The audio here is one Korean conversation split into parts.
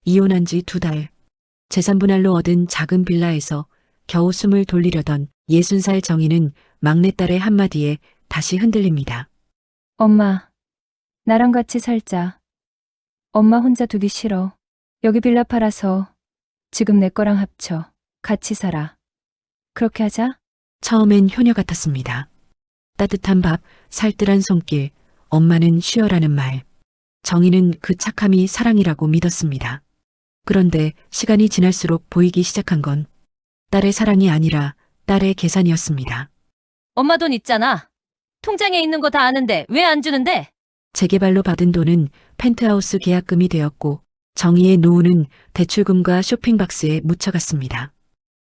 이혼한 지 2달. 재산분할로 얻은 작은 빌라에서 겨우 숨을 돌리려던 60살 정희는 막내딸의 한마디에 다시 흔들립니다. 엄마, 나랑 같이 살자. 엄마 혼자 두기 싫어. 여기 빌라 팔아서 지금 내 거랑 합쳐. 같이 살아. 그렇게 하자. 처음엔 효녀 같았습니다. 따뜻한 밥, 살뜰한 손길, 엄마는 쉬어라는 말. 정희는 그 착함이 사랑이라고 믿었습니다. 그런데 시간이 지날수록 보이기 시작한 건 딸의 사랑이 아니라 딸의 계산이었습니다. 엄마 돈 있잖아. 통장에 있는 거 다 아는데 왜 안 주는데? 재개발로 받은 돈은 펜트하우스 계약금이 되었고 정희의 노후는 대출금과 쇼핑박스에 묻혀갔습니다.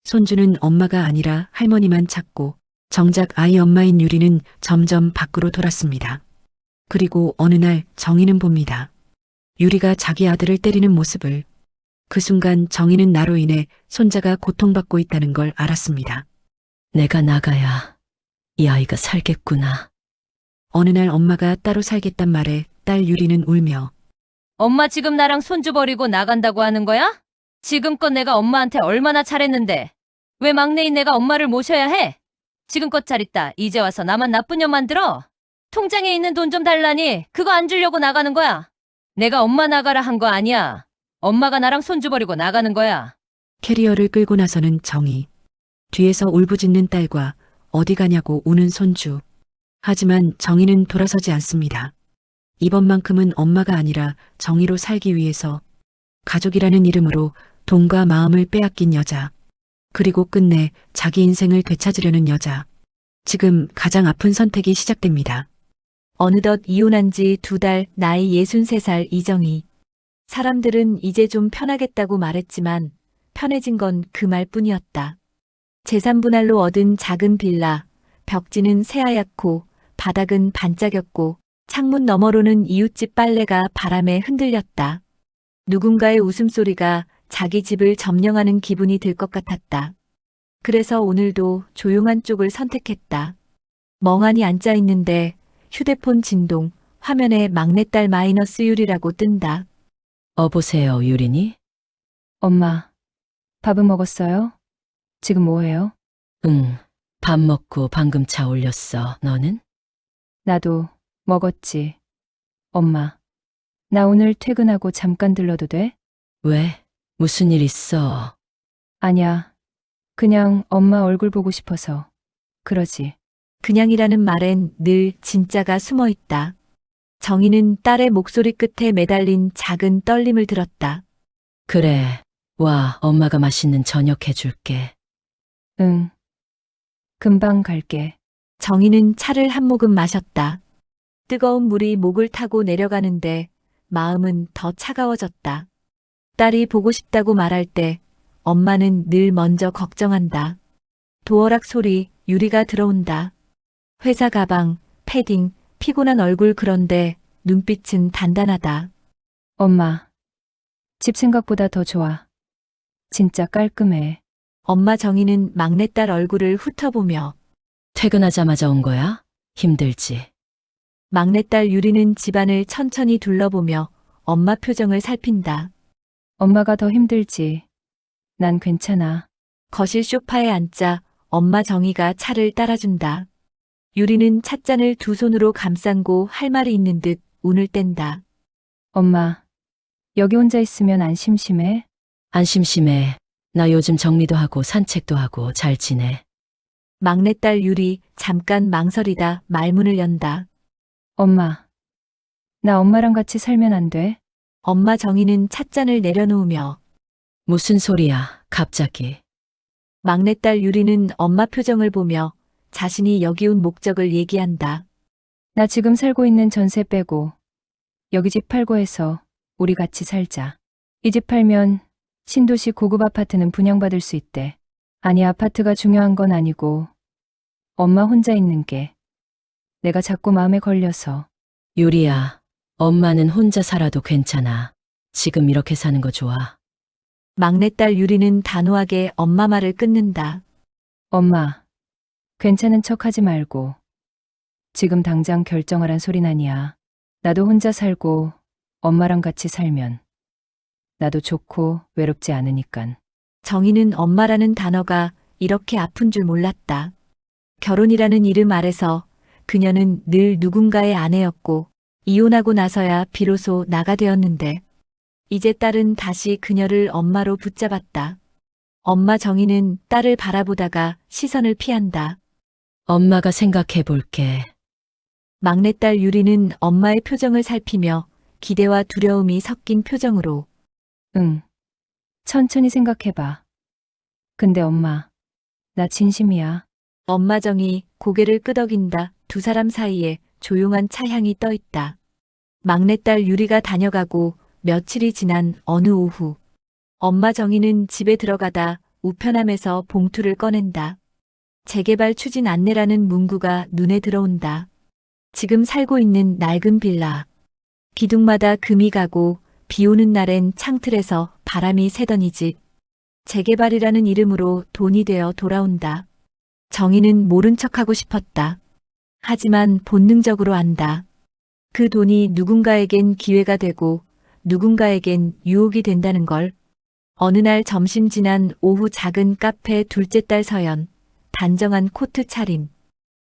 손주는 엄마가 아니라 할머니만 찾고 정작 아이 엄마인 유리는 점점 밖으로 돌았습니다. 그리고 어느 날 정희는 봅니다. 유리가 자기 아들을 때리는 모습을. 그 순간 정희는 나로 인해 손자가 고통받고 있다는 걸 알았습니다. 내가 나가야 이 아이가 살겠구나. 어느 날 엄마가 따로 살겠단 말에 딸 유리는 울며 엄마 지금 나랑 손주 버리고 나간다고 하는 거야? 지금껏 내가 엄마한테 얼마나 잘했는데. 왜 막내인 내가 엄마를 모셔야 해? 지금껏 잘 있다. 이제 와서 나만 나쁜 년 만들어? 통장에 있는 돈 좀 달라니 그거 안 주려고 나가는 거야. 내가 엄마 나가라 한 거 아니야. 엄마가 나랑 손주 버리고 나가는 거야. 캐리어를 끌고 나서는 정희. 뒤에서 울부짖는 딸과 어디 가냐고 우는 손주. 하지만 정희는 돌아서지 않습니다. 이번만큼은 엄마가 아니라 정희로 살기 위해서 가족이라는 이름으로 돈과 마음을 빼앗긴 여자. 그리고 끝내 자기 인생을 되찾으려는 여자. 지금 가장 아픈 선택이 시작됩니다. 어느덧 이혼한 지 2달 나이 63살 이정희. 사람들은 이제 좀 편하겠다고 말했지만 편해진 건 그 말뿐이었다. 재산분할로 얻은 작은 빌라, 벽지는 새하얗고 바닥은 반짝였고 창문 너머로는 이웃집 빨래가 바람에 흔들렸다. 누군가의 웃음소리가 자기 집을 점령하는 기분이 들 것 같았다. 그래서 오늘도 조용한 쪽을 선택했다. 멍하니 앉아 있는데 휴대폰 진동, 화면에 막내딸 마이너스 유리라고 뜬다. 어보세요, 유린이? 엄마, 밥은 먹었어요? 지금 뭐 해요? 응, 밥 먹고 방금 차 올렸어. 너는? 나도 먹었지. 엄마, 나 오늘 퇴근하고 잠깐 들러도 돼? 왜? 무슨 일 있어? 아니야. 그냥 엄마 얼굴 보고 싶어서. 그러지. 그냥이라는 말엔 늘 진짜가 숨어 있다. 정희는 딸의 목소리 끝에 매달린 작은 떨림을 들었다. 그래, 와, 엄마가 맛있는 저녁 해줄게. 응. 금방 갈게. 정희는 차를 한 모금 마셨다. 뜨거운 물이 목을 타고 내려가는데 마음은 더 차가워졌다. 딸이 보고 싶다고 말할 때 엄마는 늘 먼저 걱정한다. 도어락 소리, 유리가 들어온다. 회사 가방, 패딩, 피곤한 얼굴 그런데 눈빛은 단단하다. 엄마, 집 생각보다 더 좋아. 진짜 깔끔해. 엄마 정희는 막내딸 얼굴을 훑어보며 퇴근하자마자 온 거야? 힘들지? 막내딸 유리는 집안을 천천히 둘러보며 엄마 표정을 살핀다. 엄마가 더 힘들지. 난 괜찮아. 거실 소파에 앉자 엄마 정희가 차를 따라준다. 유리는 찻잔을 두 손으로 감싼고 할 말이 있는 듯 운을 뗀다. 엄마, 여기 혼자 있으면 안 심심해? 안 심심해. 나 요즘 정리도 하고 산책도 하고 잘 지내. 막내딸 유리 잠깐 망설이다 말문을 연다. 엄마, 나 엄마랑 같이 살면 안 돼? 엄마 정희는 찻잔을 내려놓으며 무슨 소리야, 갑자기. 막내딸 유리는 엄마 표정을 보며 자신이 여기 온 목적을 얘기한다. 나 지금 살고 있는 전세 빼고 여기 집 팔고 해서 우리 같이 살자. 이 집 팔면 신도시 고급 아파트는 분양받을 수 있대. 아니, 아파트가 중요한 건 아니고 엄마 혼자 있는 게 내가 자꾸 마음에 걸려서. 유리야, 엄마는 혼자 살아도 괜찮아. 지금 이렇게 사는 거 좋아. 막내딸 유리는 단호하게 엄마 말을 끊는다. 엄마, 괜찮은 척 하지 말고 지금 당장 결정하란 소린 아니야. 나도 혼자 살고 엄마랑 같이 살면 나도 좋고 외롭지 않으니깐. 정희는 엄마라는 단어가 이렇게 아픈 줄 몰랐다. 결혼이라는 이름 아래서 그녀는 늘 누군가의 아내였고 이혼하고 나서야 비로소 나가 되었는데 이제 딸은 다시 그녀를 엄마로 붙잡았다. 엄마 정희는 딸을 바라보다가 시선을 피한다. 엄마가 생각해 볼게. 막내딸 유리는 엄마의 표정을 살피며 기대와 두려움이 섞인 표정으로 응. 천천히 생각해봐. 근데 엄마, 나 진심이야. 엄마 정이 고개를 끄덕인다. 두 사람 사이에 조용한 차향이 떠 있다. 막내딸 유리가 다녀가고 며칠이 지난 어느 오후, 엄마 정희는 집에 들어가다 우편함에서 봉투를 꺼낸다. 재개발 추진 안내라는 문구가 눈에 들어온다. 지금 살고 있는 낡은 빌라. 기둥마다 금이 가고 비 오는 날엔 창틀에서 바람이 새던 이 집. 재개발이라는 이름으로 돈이 되어 돌아온다. 정희는 모른 척하고 싶었다. 하지만 본능적으로 안다. 그 돈이 누군가에겐 기회가 되고 누군가에겐 유혹이 된다는 걸. 어느 날 점심 지난 오후 작은 카페 둘째 딸 서연. 단정한 코트 차림.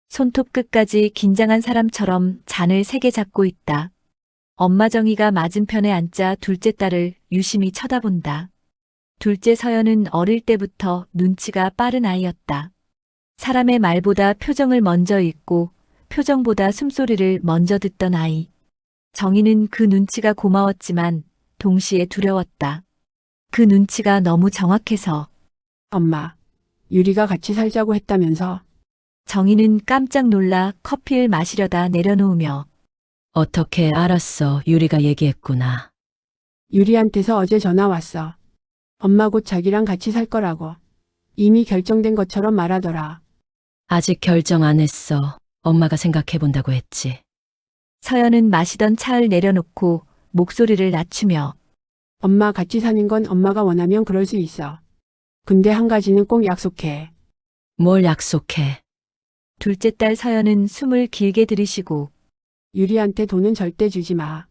손톱 끝까지 긴장한 사람처럼 잔을 3개 잡고 있다. 엄마 정희가 맞은편에 앉자 둘째 딸을 유심히 쳐다본다. 둘째 서연은 어릴 때부터 눈치가 빠른 아이였다. 사람의 말보다 표정을 먼저 읽고 표정보다 숨소리를 먼저 듣던 아이. 정희는 그 눈치가 고마웠지만 동시에 두려웠다. 그 눈치가 너무 정확해서. 엄마, 유리가 같이 살자고 했다면서? 정희는 깜짝 놀라 커피를 마시려다 내려놓으며 어떻게 알았어? 유리가 얘기했구나. 유리한테서 어제 전화 왔어. 엄마 곧 자기랑 같이 살 거라고. 이미 결정된 것처럼 말하더라. 아직 결정 안 했어. 엄마가 생각해 본다고 했지. 서연은 마시던 차를 내려놓고 목소리를 낮추며 엄마 같이 사는 건 엄마가 원하면 그럴 수 있어. 근데 한 가지는 꼭 약속해. 뭘 약속해? 둘째 딸 서연은 숨을 길게 들이쉬고 유리한테 돈은 절대 주지 마.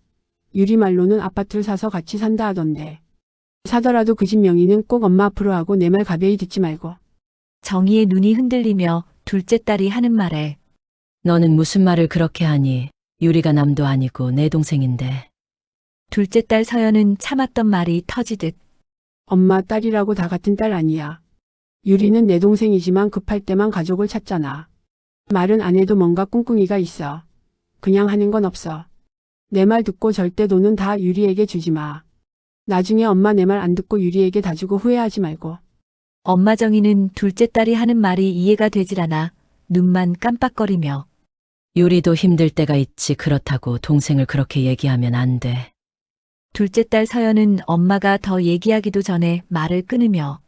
유리 말로는 아파트를 사서 같이 산다 하던데. 사더라도 그 집 명의는 꼭 엄마 앞으로 하고 내 말 가벼이 듣지 말고. 정희의 눈이 흔들리며 둘째 딸이 하는 말에 너는 무슨 말을 그렇게 하니? 유리가 남도 아니고 내 동생인데. 둘째 딸 서연은 참았던 말이 터지듯 엄마 딸이라고 다 같은 딸 아니야. 유리는 내 동생이지만 급할 때만 가족을 찾잖아. 말은 안 해도 뭔가 꿍꿍이가 있어. 그냥 하는 건 없어. 내 말 듣고 절대 돈은 다 유리에게 주지 마. 나중에 엄마 내 말 안 듣고 유리에게 다 주고 후회하지 말고. 엄마 정희는 둘째 딸이 하는 말이 이해가 되질 않아 눈만 깜빡거리며 유리도 힘들 때가 있지. 그렇다고 동생을 그렇게 얘기하면 안 돼. 둘째 딸 서연은 엄마가 더 얘기하기도 전에 말을 끊으며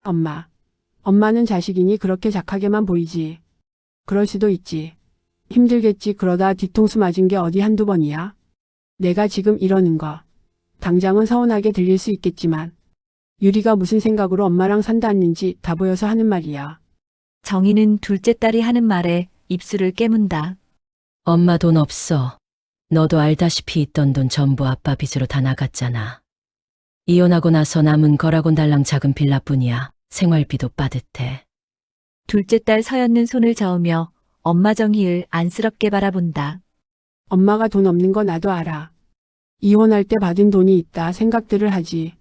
엄마. 엄마는 자식이니 그렇게 착하게만 보이지. 그럴 수도 있지. 힘들겠지. 그러다 뒤통수 맞은 게 어디 한두 번이야. 내가 지금 이러는 거. 당장은 서운하게 들릴 수 있겠지만 유리가 무슨 생각으로 엄마랑 산다는지 다 보여서 하는 말이야. 정희는 둘째 딸이 하는 말에 입술을 깨문다. 엄마 돈 없어. 너도 알다시피 있던 돈 전부 아빠 빚으로 다 나갔잖아. 이혼하고 나서 남은 거라곤 달랑 작은 빌라뿐이야. 생활비도 빠듯해. 둘째 딸 서연는 손을 저으며 엄마 정희를 안쓰럽게 바라본다. 엄마가 돈 없는 거 나도 알아. 이혼할 때 받은 돈이 있다 생각들을 하지.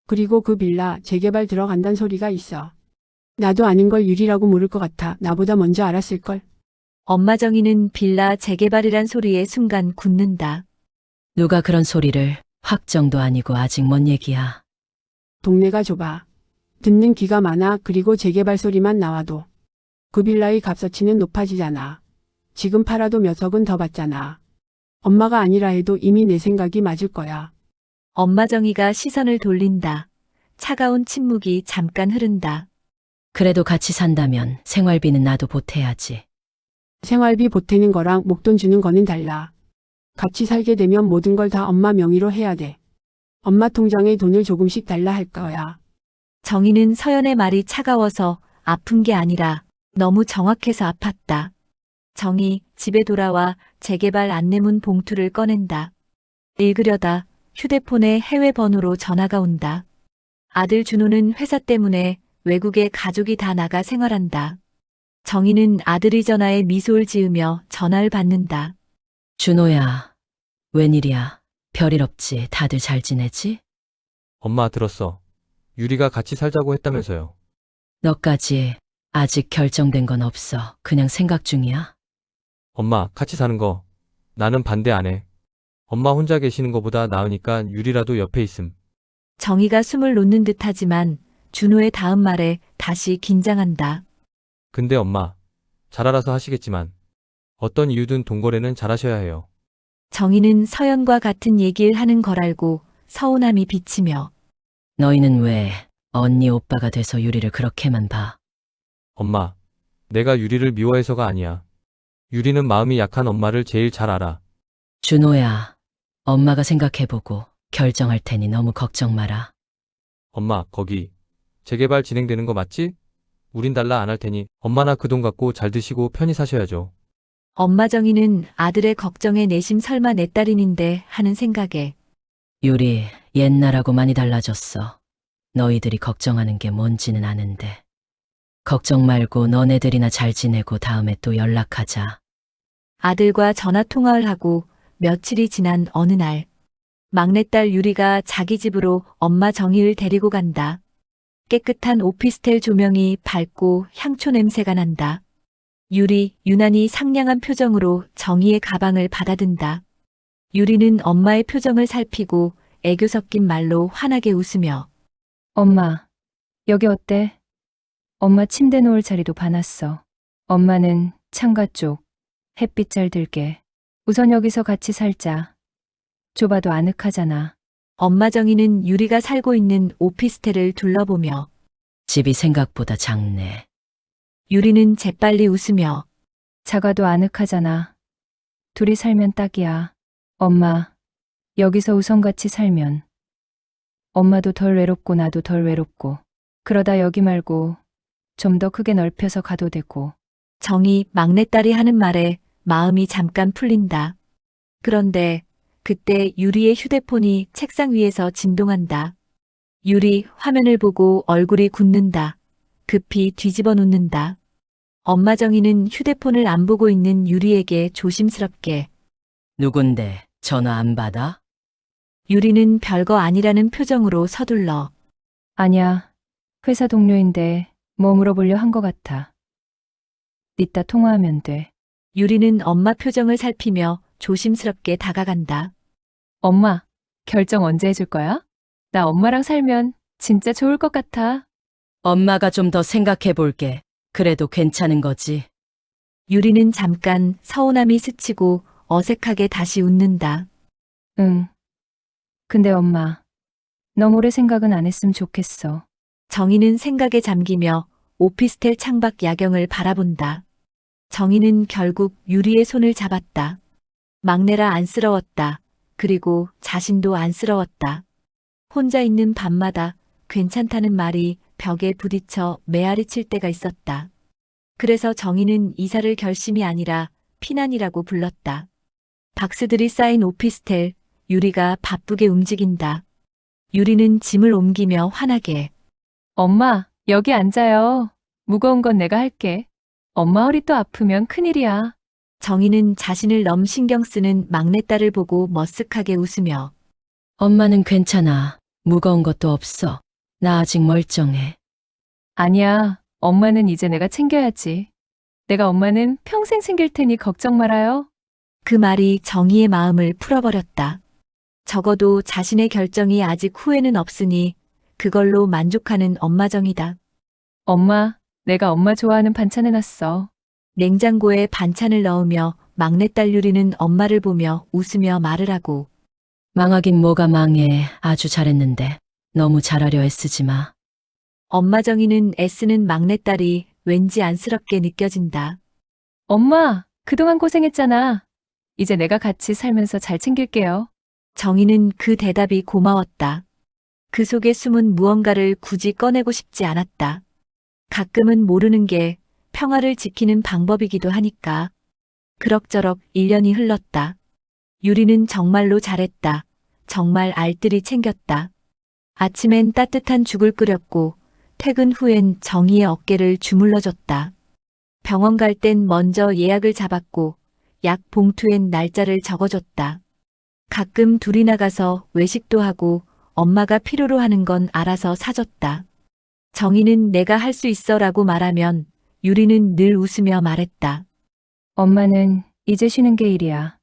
그리고 그 빌라 재개발 들어간단 소리가 있어. 나도 아는 걸 유리라고 모를 것 같아. 나보다 먼저 알았을걸. 엄마 정희는 빌라 재개발이란 소리에 순간 굳는다. 누가 그런 소리를. 확정도 아니고 아직 뭔 얘기야. 동네가 좁아. 듣는 귀가 많아. 그리고 재개발 소리만 나와도 그 빌라의 값어치는 높아지잖아. 지금 팔아도 몇 억은 더 받잖아. 엄마가 아니라 해도 이미 내 생각이 맞을 거야. 엄마 정희가 시선을 돌린다. 차가운 침묵이 잠깐 흐른다. 그래도 같이 산다면 생활비는 나도 보태야지. 생활비 보태는 거랑 목돈 주는 거는 달라. 같이 살게 되면 모든 걸 다 엄마 명의로 해야 돼. 엄마 통장에 돈을 조금씩 달라 할 거야. 정희는 서연의 말이 차가워서 아픈 게 아니라 너무 정확해서 아팠다. 정희 집에 돌아와 재개발 안내문 봉투를 꺼낸다. 읽으려다 휴대폰에 해외 번호로 전화가 온다. 아들 준호는 회사 때문에 외국에 가족이 다 나가 생활한다. 정희는 아들이 전화에 미소를 지으며 전화를 받는다. 준호야, 웬일이야? 별일 없지? 다들 잘 지내지? 엄마 들었어. 유리가 같이 살자고 했다면서요. 너까지 아직 결정된 건 없어. 그냥 생각 중이야? 엄마 같이 사는 거 나는 반대 안 해. 엄마 혼자 계시는 거보다 나으니까 유리라도 옆에 있음. 정희가 숨을 놓는 듯하지만 준호의 다음 말에 다시 긴장한다. 근데 엄마 잘 알아서 하시겠지만 어떤 이유든 동거래는 잘하셔야 해요. 정희는 서연과 같은 얘기를 하는 걸 알고 서운함이 비치며 너희는 왜 언니 오빠가 돼서 유리를 그렇게만 봐? 엄마 내가 유리를 미워해서가 아니야. 유리는 마음이 약한 엄마를 제일 잘 알아. 준호야, 엄마가 생각해보고 결정할 테니 너무 걱정 마라. 엄마 거기 재개발 진행되는 거 맞지? 우린 달라 안 할 테니 엄마나 그 돈 갖고 잘 드시고 편히 사셔야죠. 엄마 정희는 아들의 걱정에 내심 설마 내 딸인인데 하는 생각에 유리, 옛날하고 많이 달라졌어. 너희들이 걱정하는 게 뭔지는 아는데. 걱정 말고 너네들이나 잘 지내고 다음에 또 연락하자. 아들과 전화 통화를 하고 며칠이 지난 어느 날 막내딸 유리가 자기 집으로 엄마 정희를 데리고 간다. 깨끗한 오피스텔 조명이 밝고 향초 냄새가 난다. 유리 유난히 상냥한 표정으로 정희의 가방을 받아든다. 유리는 엄마의 표정을 살피고 애교 섞인 말로 환하게 웃으며 엄마, 여기 어때? 엄마 침대 놓을 자리도 봐놨어. 엄마는 창가 쪽, 햇빛 잘 들게. 우선 여기서 같이 살자. 좁아도 아늑하잖아. 엄마 정희는 유리가 살고 있는 오피스텔을 둘러보며 집이 생각보다 작네. 유리는 재빨리 웃으며 작아도 아늑하잖아. 둘이 살면 딱이야. 엄마, 여기서 우선 같이 살면 엄마도 덜 외롭고 나도 덜 외롭고 그러다 여기 말고 좀 더 크게 넓혀서 가도 되고. 정희 막내딸이 하는 말에 마음이 잠깐 풀린다. 그런데 그때 유리의 휴대폰이 책상 위에서 진동한다. 유리 화면을 보고 얼굴이 굳는다. 급히 뒤집어 놓는다. 엄마 정희는 휴대폰을 안 보고 있는 유리에게 조심스럽게 누군데 전화 안 받아? 유리는 별거 아니라는 표정으로 서둘러 아니야, 회사 동료인데 뭐 물어보려 한 것 같아. 이따 통화하면 돼. 유리는 엄마 표정을 살피며 조심스럽게 다가간다. 엄마, 결정 언제 해줄 거야? 나 엄마랑 살면 진짜 좋을 것 같아. 엄마가 좀 더 생각해 볼게. 그래도 괜찮은 거지. 유리는 잠깐 서운함이 스치고 어색하게 다시 웃는다. 응. 근데 엄마, 너무 오래 생각은 안 했으면 좋겠어. 정희는 생각에 잠기며 오피스텔 창밖 야경을 바라본다. 정희는 결국 유리의 손을 잡았다. 막내라 안쓰러웠다. 그리고 자신도 안쓰러웠다. 혼자 있는 밤마다 괜찮다는 말이 벽에 부딪혀 메아리 칠 때가 있었다. 그래서 정희는 이사를 결심이 아니라 피난이라고 불렀다. 박스들이 쌓인 오피스텔, 유리가 바쁘게 움직인다. 유리는 짐을 옮기며 환하게 엄마, 여기 앉아요. 무거운 건 내가 할게. 엄마 허리 또 아프면 큰일이야. 정희는 자신을 너무 신경 쓰는 막내딸을 보고 머쓱하게 웃으며 엄마는 괜찮아. 무거운 것도 없어. 나 아직 멀쩡해. 아니야, 엄마는 이제 내가 챙겨야지. 내가 엄마는 평생 챙길 테니 걱정 말아요. 그 말이 정희의 마음을 풀어버렸다. 적어도 자신의 결정이 아직 후회는 없으니 그걸로 만족하는 엄마 정이다. 엄마, 내가 엄마 좋아하는 반찬 해놨어. 냉장고에 반찬을 넣으며 막내딸 유리는 엄마를 보며 웃으며 말을 하고 망하긴 뭐가 망해. 아주 잘했는데. 너무 잘하려 애쓰지 마. 엄마 정희는 애쓰는 막내딸이 왠지 안쓰럽게 느껴진다. 엄마, 그동안 고생했잖아. 이제 내가 같이 살면서 잘 챙길게요. 정희는 그 대답이 고마웠다. 그 속에 숨은 무언가를 굳이 꺼내고 싶지 않았다. 가끔은 모르는 게 평화를 지키는 방법이기도 하니까. 그럭저럭 1년이 흘렀다. 유리는 정말로 잘했다. 정말 알뜰히 챙겼다. 아침엔 따뜻한 죽을 끓였고 퇴근 후엔 정희의 어깨를 주물러줬다. 병원 갈 땐 먼저 예약을 잡았고 약 봉투엔 날짜를 적어줬다. 가끔 둘이 나가서 외식도 하고 엄마가 필요로 하는 건 알아서 사줬다. 정희는 내가 할 수 있어라고 말하면 유리는 늘 웃으며 말했다. 엄마는 이제 쉬는 게 일이야.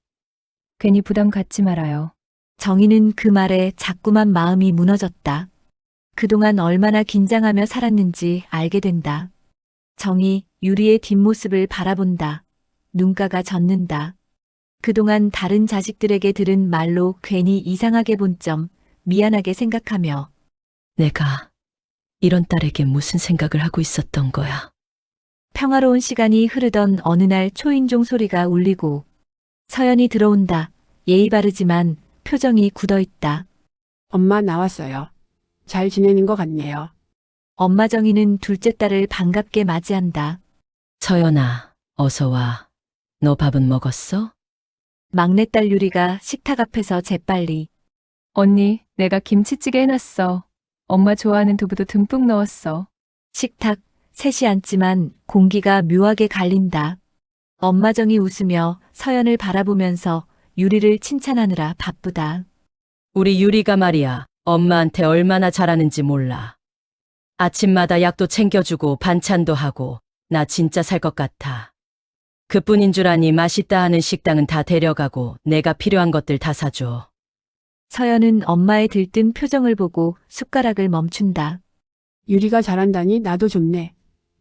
괜히 부담 갖지 말아요. 정희는 그 말에 자꾸만 마음이 무너졌다. 그동안 얼마나 긴장하며 살았는지 알게 된다. 정희, 유리의 뒷모습을 바라본다. 눈가가 젖는다. 그동안 다른 자식들에게 들은 말로 괜히 이상하게 본 점, 미안하게 생각하며 내가 이런 딸에게 무슨 생각을 하고 있었던 거야. 평화로운 시간이 흐르던 어느 날 초인종 소리가 울리고 서연이 들어온다. 예의 바르지만 표정이 굳어있다. 엄마 나왔어요. 잘 지내는 것 같네요. 엄마 정희는 둘째 딸을 반갑게 맞이한다. 서연아, 어서 와. 너 밥은 먹었어? 막내딸 유리가 식탁 앞에서 재빨리 언니, 내가 김치찌개 해놨어. 엄마 좋아하는 두부도 듬뿍 넣었어. 식탁, 셋이 앉지만 공기가 묘하게 갈린다. 엄마 정이 웃으며 서연을 바라보면서 유리를 칭찬하느라 바쁘다. 우리 유리가 말이야. 엄마한테 얼마나 잘하는지 몰라. 아침마다 약도 챙겨주고 반찬도 하고 나 진짜 살 것 같아. 그뿐인 줄 아니 맛있다 하는 식당은 다 데려가고 내가 필요한 것들 다 사줘. 서연은 엄마의 들뜬 표정을 보고 숟가락을 멈춘다. 유리가 잘한다니 나도 좋네.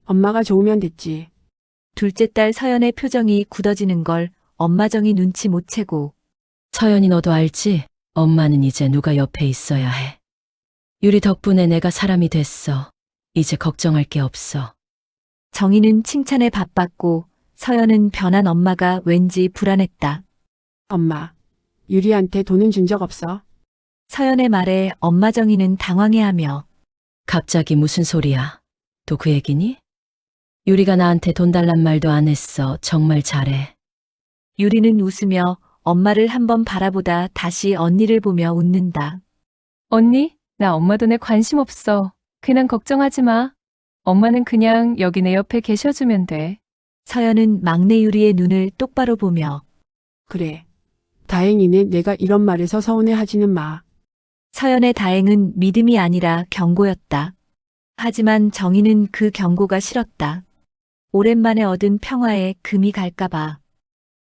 엄마가 좋으면 됐지. 둘째 딸 서연의 표정이 굳어지는 걸 엄마 정이 눈치 못 채고 서연이 너도 알지? 엄마는 이제 누가 옆에 있어야 해. 유리 덕분에 내가 사람이 됐어. 이제 걱정할 게 없어. 정희는 칭찬에 바빴고 서연은 변한 엄마가 왠지 불안했다. 엄마, 유리한테 돈은 준 적 없어? 서연의 말에 엄마 정희는 당황해하며 갑자기 무슨 소리야? 또 그 얘기니? 유리가 나한테 돈 달란 말도 안 했어. 정말 잘해. 유리는 웃으며 엄마를 한번 바라보다 다시 언니를 보며 웃는다. 언니, 나 엄마 돈에 관심 없어. 그냥 걱정하지 마. 엄마는 그냥 여기 내 옆에 계셔주면 돼. 서연은 막내 유리의 눈을 똑바로 보며 그래. 다행이네. 내가 이런 말에서 서운해하지는 마. 서연의 다행은 믿음이 아니라 경고였다. 하지만 정희는 그 경고가 싫었다. 오랜만에 얻은 평화에 금이 갈까봐.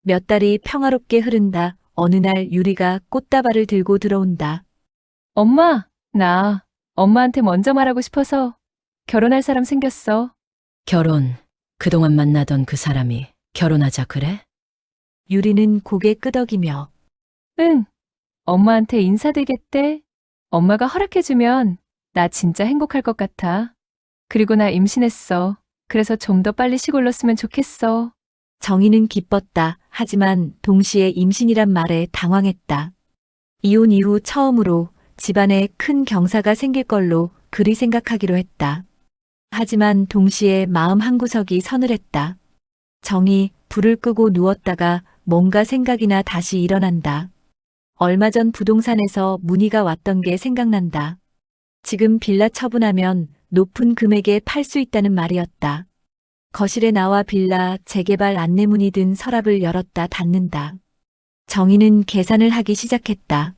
몇 달이 평화롭게 흐른다. 어느 날 유리가 꽃다발을 들고 들어온다. 엄마, 나 엄마한테 먼저 말하고 싶어서 결혼할 사람 생겼어. 결혼. 그동안 만나던 그 사람이 결혼하자 그래? 유리는 고개 끄덕이며 응, 엄마한테 인사드리겠대. 엄마가 허락해주면 나 진짜 행복할 것 같아. 그리고 나 임신했어. 그래서 좀 더 빨리 시골렀으면 좋겠어. 정희는 기뻤다. 하지만 동시에 임신이란 말에 당황했다. 이혼 이후 처음으로 집안에 큰 경사가 생길 걸로 그리 생각하기로 했다. 하지만 동시에 마음 한구석이 서늘했다. 정희 불을 끄고 누웠다가 뭔가 생각이나 다시 일어난다. 얼마 전 부동산에서 문의가 왔던 게 생각난다. 지금 빌라 처분하면 높은 금액에 팔 수 있다는 말이었다. 거실에 나와 빌라 재개발 안내문이 든 서랍을 열었다 닫는다. 정희는 계산을 하기 시작했다.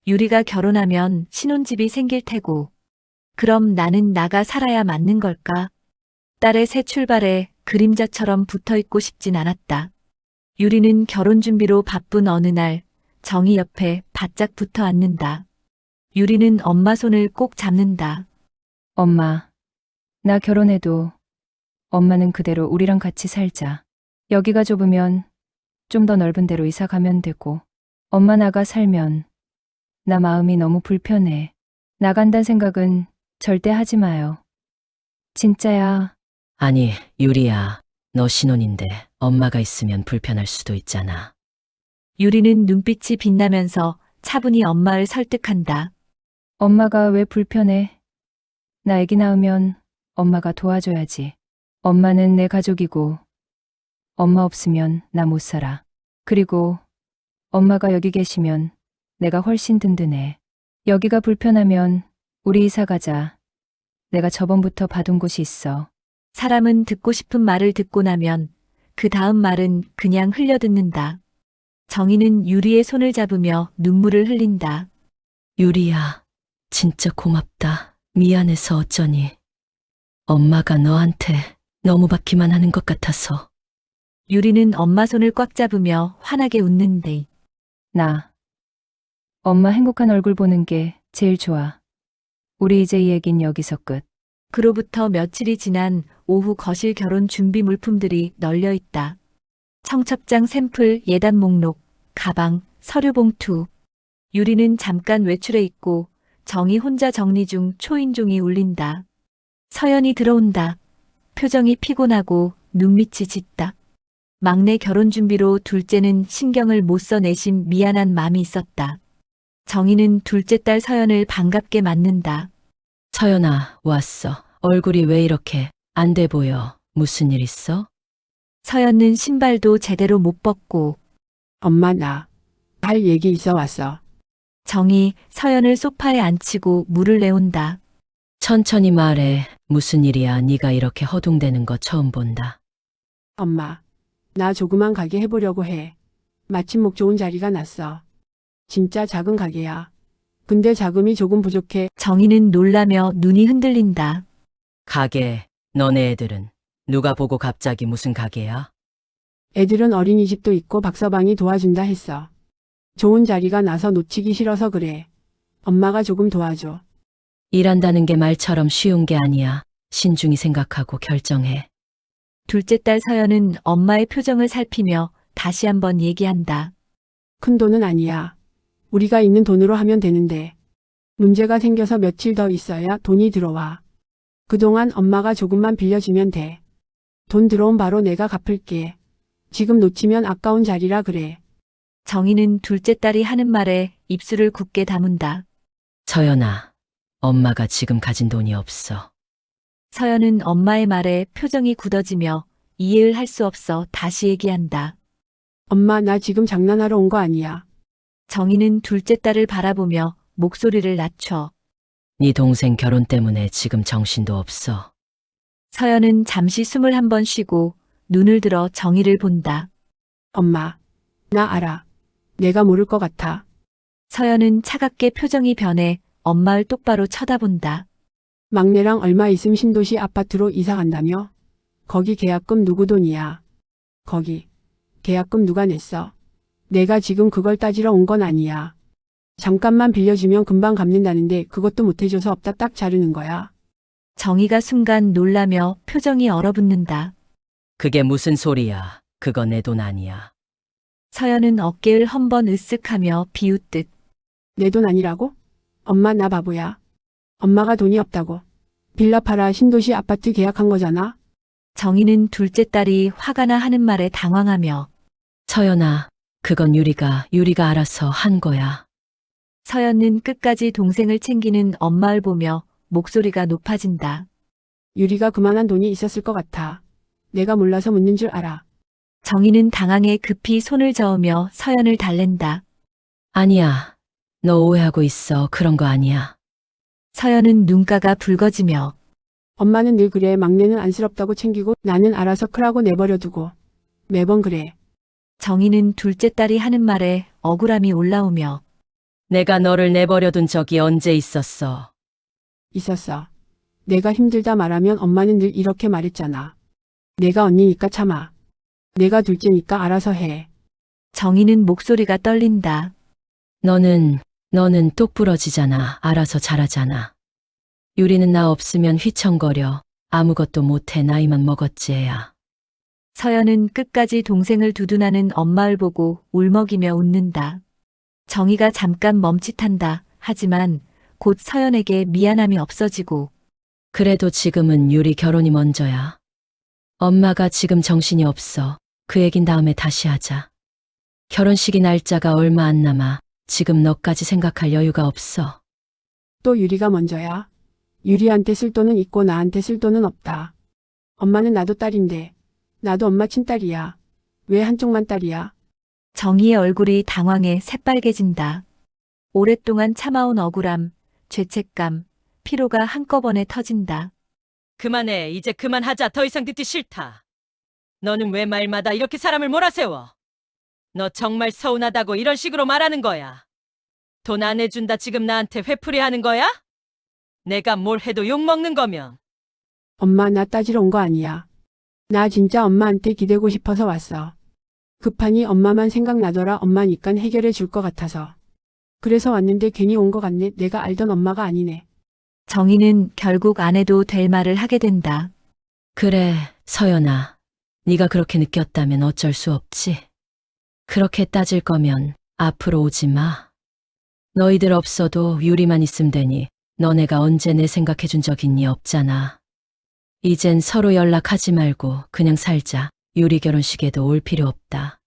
유리가 결혼하면 신혼집이 생길 테고 그럼 나는 나가 살아야 맞는 걸까? 딸의 새 출발에 그림자처럼 붙어있고 싶진 않았다. 유리는 결혼 준비로 바쁜 어느 날 정희 옆에 바짝 붙어 앉는다. 유리는 엄마 손을 꼭 잡는다. 엄마, 나 결혼해도 엄마는 그대로 우리랑 같이 살자. 여기가 좁으면 좀 더 넓은 데로 이사 가면 되고, 엄마 나가 살면 나 마음이 너무 불편해. 나간단 생각은 절대 하지 마요. 진짜야. 아니, 유리야. 너 신혼인데 엄마가 있으면 불편할 수도 있잖아. 유리는 눈빛이 빛나면서 차분히 엄마를 설득한다. 엄마가 왜 불편해? 나 아기 낳으면 엄마가 도와줘야지. 엄마는 내 가족이고, 엄마 없으면 나 못 살아. 그리고 엄마가 여기 계시면 내가 훨씬 든든해. 여기가 불편하면 우리 이사 가자. 내가 저번부터 봐둔 곳이 있어. 사람은 듣고 싶은 말을 듣고 나면 그 다음 말은 그냥 흘려듣는다. 정희는 유리의 손을 잡으며 눈물을 흘린다. 유리야, 진짜 고맙다. 미안해서 어쩌니. 엄마가 너한테 너무 받기만 하는 것 같아서. 유리는 엄마 손을 꽉 잡으며 환하게 웃는데 나 엄마 행복한 얼굴 보는 게 제일 좋아. 우리 이제 이 얘긴 여기서 끝. 그로부터 며칠이 지난 오후 거실 결혼 준비 물품들이 널려 있다. 청첩장 샘플, 예단 목록, 가방, 서류 봉투. 유리는 잠깐 외출해 있고 정희 혼자 정리 중 초인종이 울린다. 서연이 들어온다. 표정이 피곤하고 눈밑이 짙다. 막내 결혼 준비로 둘째는 신경을 못 써내심 미안한 마음이 있었다. 정희는 둘째 딸 서연을 반갑게 맞는다. 서연아, 왔어. 얼굴이 왜 이렇게 안 돼 보여? 무슨 일 있어? 서연은 신발도 제대로 못 벗고 엄마 나 할 얘기 있어 왔어. 정희 서연을 소파에 앉히고 물을 내온다. 천천히 말해. 무슨 일이야? 네가 이렇게 허둥대는 거 처음 본다. 엄마, 나 조그만 가게 해보려고 해. 마침 목 좋은 자리가 났어. 진짜 작은 가게야. 근데 자금이 조금 부족해. 정희는 놀라며 눈이 흔들린다. 가게, 너네 애들은 누가 보고 갑자기 무슨 가게야? 애들은 어린이집도 있고 박서방이 도와준다 했어. 좋은 자리가 나서 놓치기 싫어서 그래. 엄마가 조금 도와줘. 일한다는 게 말처럼 쉬운 게 아니야. 신중히 생각하고 결정해. 둘째 딸 서연은 엄마의 표정을 살피며 다시 한번 얘기한다. 큰 돈은 아니야. 우리가 있는 돈으로 하면 되는데. 문제가 생겨서 며칠 더 있어야 돈이 들어와. 그동안 엄마가 조금만 빌려주면 돼. 돈 들어온 바로 내가 갚을게. 지금 놓치면 아까운 자리라 그래. 정희는 둘째 딸이 하는 말에 입술을 굳게 다문다. 서연아, 엄마가 지금 가진 돈이 없어. 서연은 엄마의 말에 표정이 굳어지며 이해를 할 수 없어 다시 얘기한다. 엄마 나 지금 장난하러 온 거 아니야. 정희는 둘째 딸을 바라보며 목소리를 낮춰. 네 동생 결혼 때문에 지금 정신도 없어. 서연은 잠시 숨을 한번 쉬고 눈을 들어 정희를 본다. 엄마, 나 알아. 내가 모를 것 같아. 서연은 차갑게 표정이 변해 엄마를 똑바로 쳐다본다. 막내랑 얼마 있음 신도시 아파트로 이사 간다며? 거기 계약금 누구 돈이야? 거기 계약금 누가 냈어? 내가 지금 그걸 따지러 온 건 아니야. 잠깐만 빌려주면 금방 갚는다는데 그것도 못 해줘서 없다 딱 자르는 거야. 정희가 순간 놀라며 표정이 얼어붙는다. 그게 무슨 소리야. 그거 내 돈 아니야. 서연은 어깨를 한번 으쓱하며 비웃듯. 내 돈 아니라고? 엄마 나 바보야. 엄마가 돈이 없다고. 빌라 팔아 신도시 아파트 계약한 거잖아. 정희는 둘째 딸이 화가 나 하는 말에 당황하며 서연아, 그건 유리가 알아서 한 거야. 서연은 끝까지 동생을 챙기는 엄마를 보며 목소리가 높아진다. 유리가 그만한 돈이 있었을 것 같아. 내가 몰라서 묻는 줄 알아. 정희는 당황해 급히 손을 저으며 서연을 달랜다. 아니야. 너 오해하고 있어. 그런 거 아니야. 서연은 눈가가 붉어지며 엄마는 늘 그래. 막내는 안쓰럽다고 챙기고 나는 알아서 크라고 내버려두고. 매번 그래. 정희는 둘째 딸이 하는 말에 억울함이 올라오며 내가 너를 내버려둔 적이 언제 있었어. 있었어. 내가 힘들다 말하면 엄마는 늘 이렇게 말했잖아. 내가 언니니까 참아. 내가 둘째니까 알아서 해. 정희는 목소리가 떨린다. 너는 똑부러지잖아. 알아서 잘하잖아. 유리는 나 없으면 휘청거려. 아무것도 못해. 나이만 먹었지 애야. 서연은 끝까지 동생을 두둔하는 엄마를 보고 울먹이며 웃는다. 정희가 잠깐 멈칫한다. 하지만 곧 서연에게 미안함이 없어지고 그래도 지금은 유리 결혼이 먼저야. 엄마가 지금 정신이 없어. 그 얘긴 다음에 다시 하자. 결혼식이 날짜가 얼마 안 남아. 지금 너까지 생각할 여유가 없어. 또 유리가 먼저야. 유리한테 쓸 돈은 있고 나한테 쓸 돈은 없다. 엄마는 나도 딸인데. 나도 엄마 친딸이야. 왜 한쪽만 딸이야? 정희의 얼굴이 당황해 새빨개진다. 오랫동안 참아온 억울함, 죄책감, 피로가 한꺼번에 터진다. 그만해. 이제 그만하자. 더 이상 듣기 싫다. 너는 왜 말마다 이렇게 사람을 몰아세워? 너 정말 서운하다고 이런 식으로 말하는 거야. 돈 안 해준다 지금 나한테 회풀이 하는 거야? 내가 뭘 해도 욕먹는 거면. 엄마, 나 따지러 온 거 아니야. 나 진짜 엄마한테 기대고 싶어서 왔어. 급하니 엄마만 생각나더라. 엄마니깐 해결해 줄 것 같아서. 그래서 왔는데 괜히 온 거 같네. 내가 알던 엄마가 아니네. 정희는 결국 안 해도 될 말을 하게 된다. 그래, 서연아. 네가 그렇게 느꼈다면 어쩔 수 없지. 그렇게 따질 거면 앞으로 오지 마. 너희들 없어도 유리만 있으면 되니 너네가 언제 내 생각해 준 적 있니? 없잖아. 이젠 서로 연락하지 말고 그냥 살자. 유리 결혼식에도 올 필요 없다.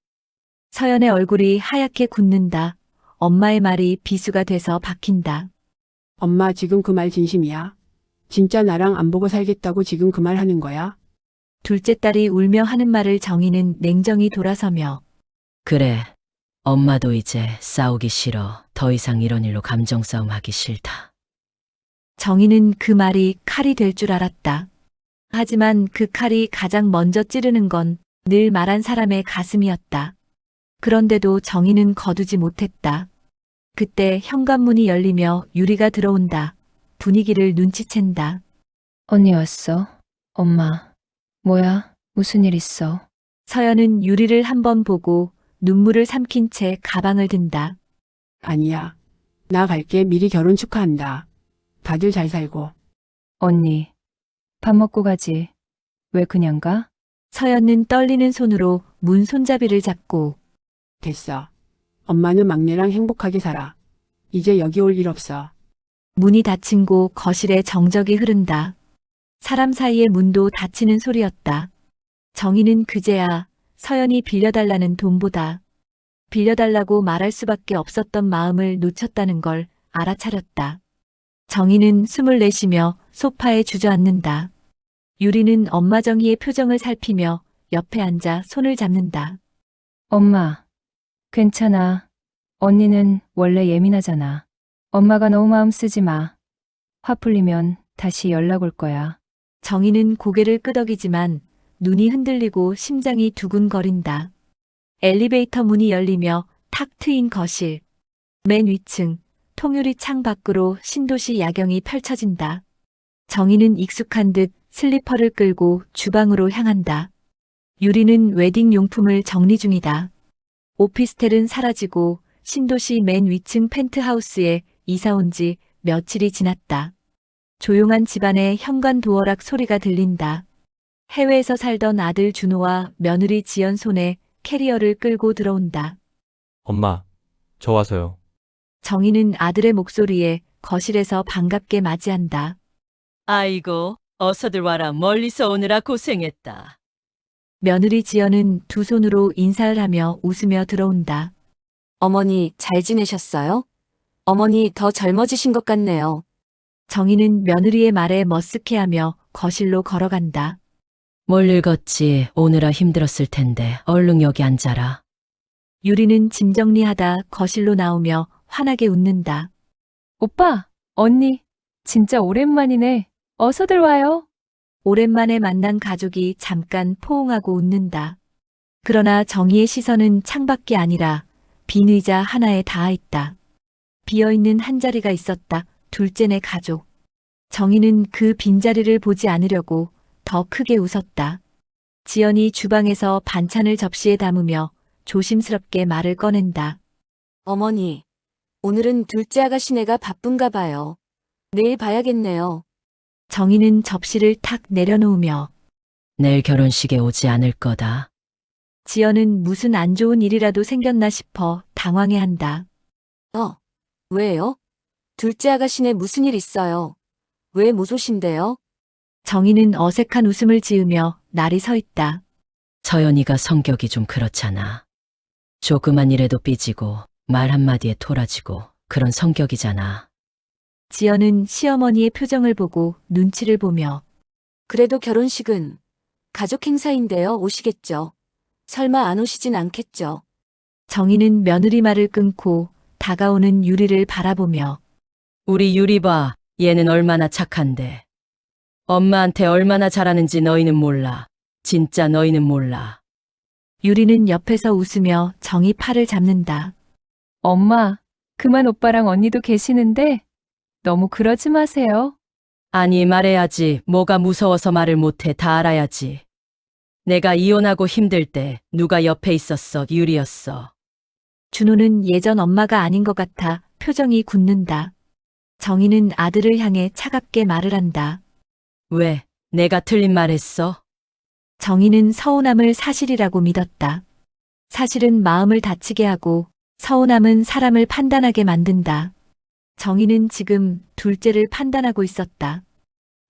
서연의 얼굴이 하얗게 굳는다. 엄마의 말이 비수가 돼서 박힌다. 엄마, 지금 그 말 진심이야? 진짜 나랑 안 보고 살겠다고 지금 그 말 하는 거야? 둘째 딸이 울며 하는 말을 정희는 냉정히 돌아서며 그래, 엄마도 이제 싸우기 싫어. 더 이상 이런 일로 감정 싸움 하기 싫다. 정희는 그 말이 칼이 될 줄 알았다. 하지만 그 칼이 가장 먼저 찌르는 건 늘 말한 사람의 가슴이었다. 그런데도 정희는 거두지 못했다. 그때 현관문이 열리며 유리가 들어온다. 분위기를 눈치챈다. 언니 왔어? 엄마. 뭐야? 무슨 일 있어? 서연은 유리를 한번 보고 눈물을 삼킨 채 가방을 든다. 아니야. 나 갈게. 미리 결혼 축하한다. 다들 잘 살고. 언니. 밥 먹고 가지. 왜 그냥 가? 서연은 떨리는 손으로 문 손잡이를 잡고 됐어. 엄마는 막내랑 행복하게 살아. 이제 여기 올 일 없어. 문이 닫힌 곳 거실에 정적이 흐른다. 사람 사이의 문도 닫히는 소리였다. 정희는 그제야 서연이 빌려달라는 돈보다 빌려달라고 말할 수밖에 없었던 마음을 놓쳤다는 걸 알아차렸다. 정희는 숨을 내쉬며 소파에 주저앉는다. 유리는 엄마 정희의 표정을 살피며 옆에 앉아 손을 잡는다. 엄마. 괜찮아. 언니는 원래 예민하잖아. 엄마가 너무 마음 쓰지 마. 화 풀리면 다시 연락 올 거야. 정희는 고개를 끄덕이지만 눈이 흔들리고 심장이 두근거린다. 엘리베이터 문이 열리며 탁 트인 거실. 맨 위층 통유리 창 밖으로 신도시 야경이 펼쳐진다. 정희는 익숙한 듯 슬리퍼를 끌고 주방으로 향한다. 유리는 웨딩 용품을 정리 중이다. 오피스텔은 사라지고 신도시 맨 위층 펜트하우스에 이사 온 지 며칠이 지났다. 조용한 집안에 현관 도어락 소리가 들린다. 해외에서 살던 아들 준호와 며느리 지연 손에 캐리어를 끌고 들어온다. 엄마, 저 와서요. 정희는 아들의 목소리에 거실에서 반갑게 맞이한다. 아이고, 어서들 와라. 멀리서 오느라 고생했다. 며느리 지연은 두 손으로 인사를 하며 웃으며 들어온다. 어머니, 잘 지내셨어요? 어머니 더 젊어지신 것 같네요. 정희는 며느리의 말에 머쓱해하며 거실로 걸어간다. 뭘 읽었지. 오느라 힘들었을 텐데 얼른 여기 앉아라. 유리는 짐 정리하다 거실로 나오며 환하게 웃는다. 오빠, 언니. 진짜 오랜만이네. 어서들 와요. 오랜만에 만난 가족이 잠깐 포옹하고 웃는다. 그러나 정희의 시선은 창밖이 아니라 빈 의자 하나에 닿아 있다. 비어있는 한 자리가 있었다. 둘째네 가족. 정희는 그 빈자리를 보지 않으려고 더 크게 웃었다. 지연이 주방에서 반찬을 접시에 담으며 조심스럽게 말을 꺼낸다. 어머니, 오늘은 둘째 아가씨네가 바쁜가 봐요. 내일 봐야겠네요. 정희는 접시를 탁 내려놓으며 내일 결혼식에 오지 않을 거다. 지연은 무슨 안 좋은 일이라도 생겼나 싶어 당황해한다. 왜요? 둘째 아가씨네 무슨 일 있어요? 왜 못 오신대요? 정희는 어색한 웃음을 지으며 날이 서 있다. 서연이가 성격이 좀 그렇잖아. 조그만 일에도 삐지고 말 한마디에 토라지고 그런 성격이잖아. 지연은 시어머니의 표정을 보고 눈치를 보며 그래도 결혼식은 가족 행사인데요. 오시겠죠? 설마 안 오시진 않겠죠? 정희는 며느리 말을 끊고 다가오는 유리를 바라보며 우리 유리 봐. 얘는 얼마나 착한데. 엄마한테 얼마나 잘하는지 너희는 몰라. 진짜 너희는 몰라. 유리는 옆에서 웃으며 정희 팔을 잡는다. 엄마, 그만 오빠랑 언니도 계시는데 너무 그러지 마세요. 아니 말해야지. 뭐가 무서워서 말을 못해. 다 알아야지. 내가 이혼하고 힘들 때 누가 옆에 있었어? 유리였어. 준호는 예전 엄마가 아닌 것 같아 표정이 굳는다. 정희는 아들을 향해 차갑게 말을 한다. 왜? 내가 틀린 말 했어? 정희는 서운함을 사실이라고 믿었다. 사실은 마음을 다치게 하고 서운함은 사람을 판단하게 만든다. 정희는 지금 둘째를 판단하고 있었다.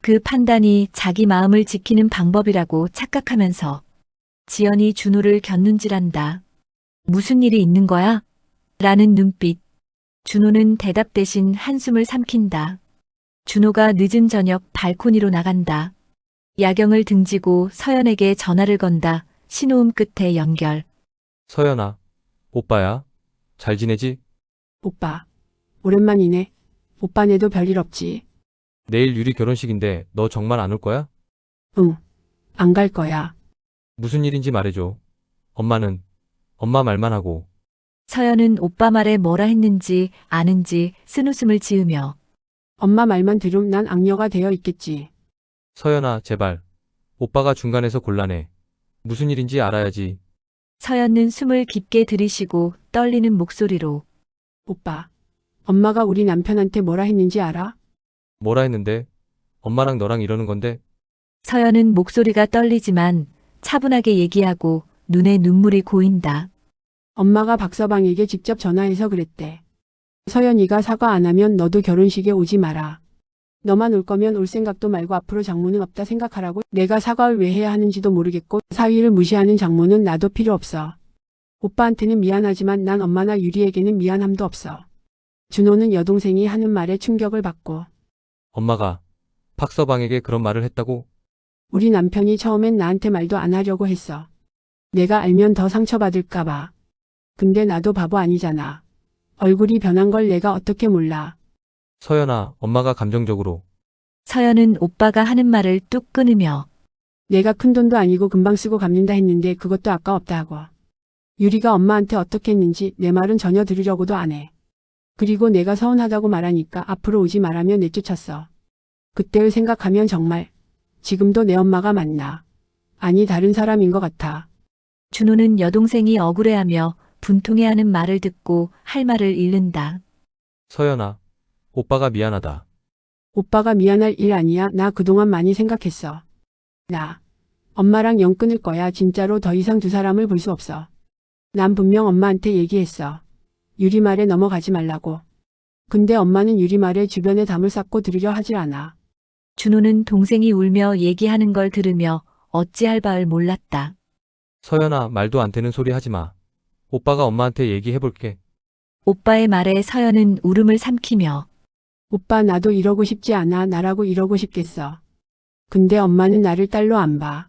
그 판단이 자기 마음을 지키는 방법이라고 착각하면서 지연이 준호를 곁눈질한다. 무슨 일이 있는 거야? 라는 눈빛. 준호는 대답 대신 한숨을 삼킨다. 준호가 늦은 저녁 발코니로 나간다. 야경을 등지고 서연에게 전화를 건다. 신호음 끝에 연결. 서연아, 오빠야. 잘 지내지? 오빠. 오랜만이네. 오빠네도 별일 없지. 내일 유리 결혼식인데 너 정말 안 올 거야? 응. 안 갈 거야. 무슨 일인지 말해줘. 엄마는 엄마 말만 하고. 서연은 오빠 말에 뭐라 했는지 아는지 쓴웃음을 지으며 엄마 말만 들으면 난 악녀가 되어 있겠지. 서연아, 제발. 오빠가 중간에서 곤란해. 무슨 일인지 알아야지. 서연은 숨을 깊게 들이쉬고 떨리는 목소리로 오빠. 엄마가 우리 남편한테 뭐라 했는지 알아? 뭐라 했는데? 엄마랑 너랑 이러는 건데? 서연은 목소리가 떨리지만 차분하게 얘기하고 눈에 눈물이 고인다. 엄마가 박서방에게 직접 전화해서 그랬대. 서연이가 사과 안 하면 너도 결혼식에 오지 마라. 너만 올 거면 올 생각도 말고 앞으로 장모는 없다 생각하라고. 내가 사과를 왜 해야 하는지도 모르겠고 사위를 무시하는 장모는 나도 필요 없어. 오빠한테는 미안하지만 난 엄마나 유리에게는 미안함도 없어. 준호는 여동생이 하는 말에 충격을 받고 엄마가 박서방에게 그런 말을 했다고? 우리 남편이 처음엔 나한테 말도 안 하려고 했어. 내가 알면 더 상처받을까 봐. 근데 나도 바보 아니잖아. 얼굴이 변한 걸 내가 어떻게 몰라. 서연아, 엄마가 감정적으로. 서연은 오빠가 하는 말을 뚝 끊으며 내가 큰돈도 아니고 금방 쓰고 갚는다 했는데 그것도 아까웠다 하고. 유리가 엄마한테 어떻게 했는지 내 말은 전혀 들으려고도 안 해. 그리고 내가 서운하다고 말하니까 앞으로 오지 말라며 내쫓았어. 그때를 생각하면 정말 지금도 내 엄마가 맞나. 아니 다른 사람인 것 같아. 준호는 여동생이 억울해하며 분통해하는 말을 듣고 할 말을 잃는다. 서연아, 오빠가 미안하다. 오빠가 미안할 일 아니야. 나 그동안 많이 생각했어. 나 엄마랑 영 끊을 거야. 진짜로 더 이상 두 사람을 볼 수 없어. 난 분명 엄마한테 얘기했어. 유리 말에 넘어가지 말라고. 근데 엄마는 유리 말에 주변에 담을 쌓고 들으려 하질 않아. 준호는 동생이 울며 얘기하는 걸 들으며 어찌할 바를 몰랐다. 서연아, 말도 안 되는 소리 하지 마. 오빠가 엄마한테 얘기해볼게. 오빠의 말에 서연은 울음을 삼키며 오빠 나도 이러고 싶지 않아. 나라고 이러고 싶겠어. 근데 엄마는 나를 딸로 안 봐.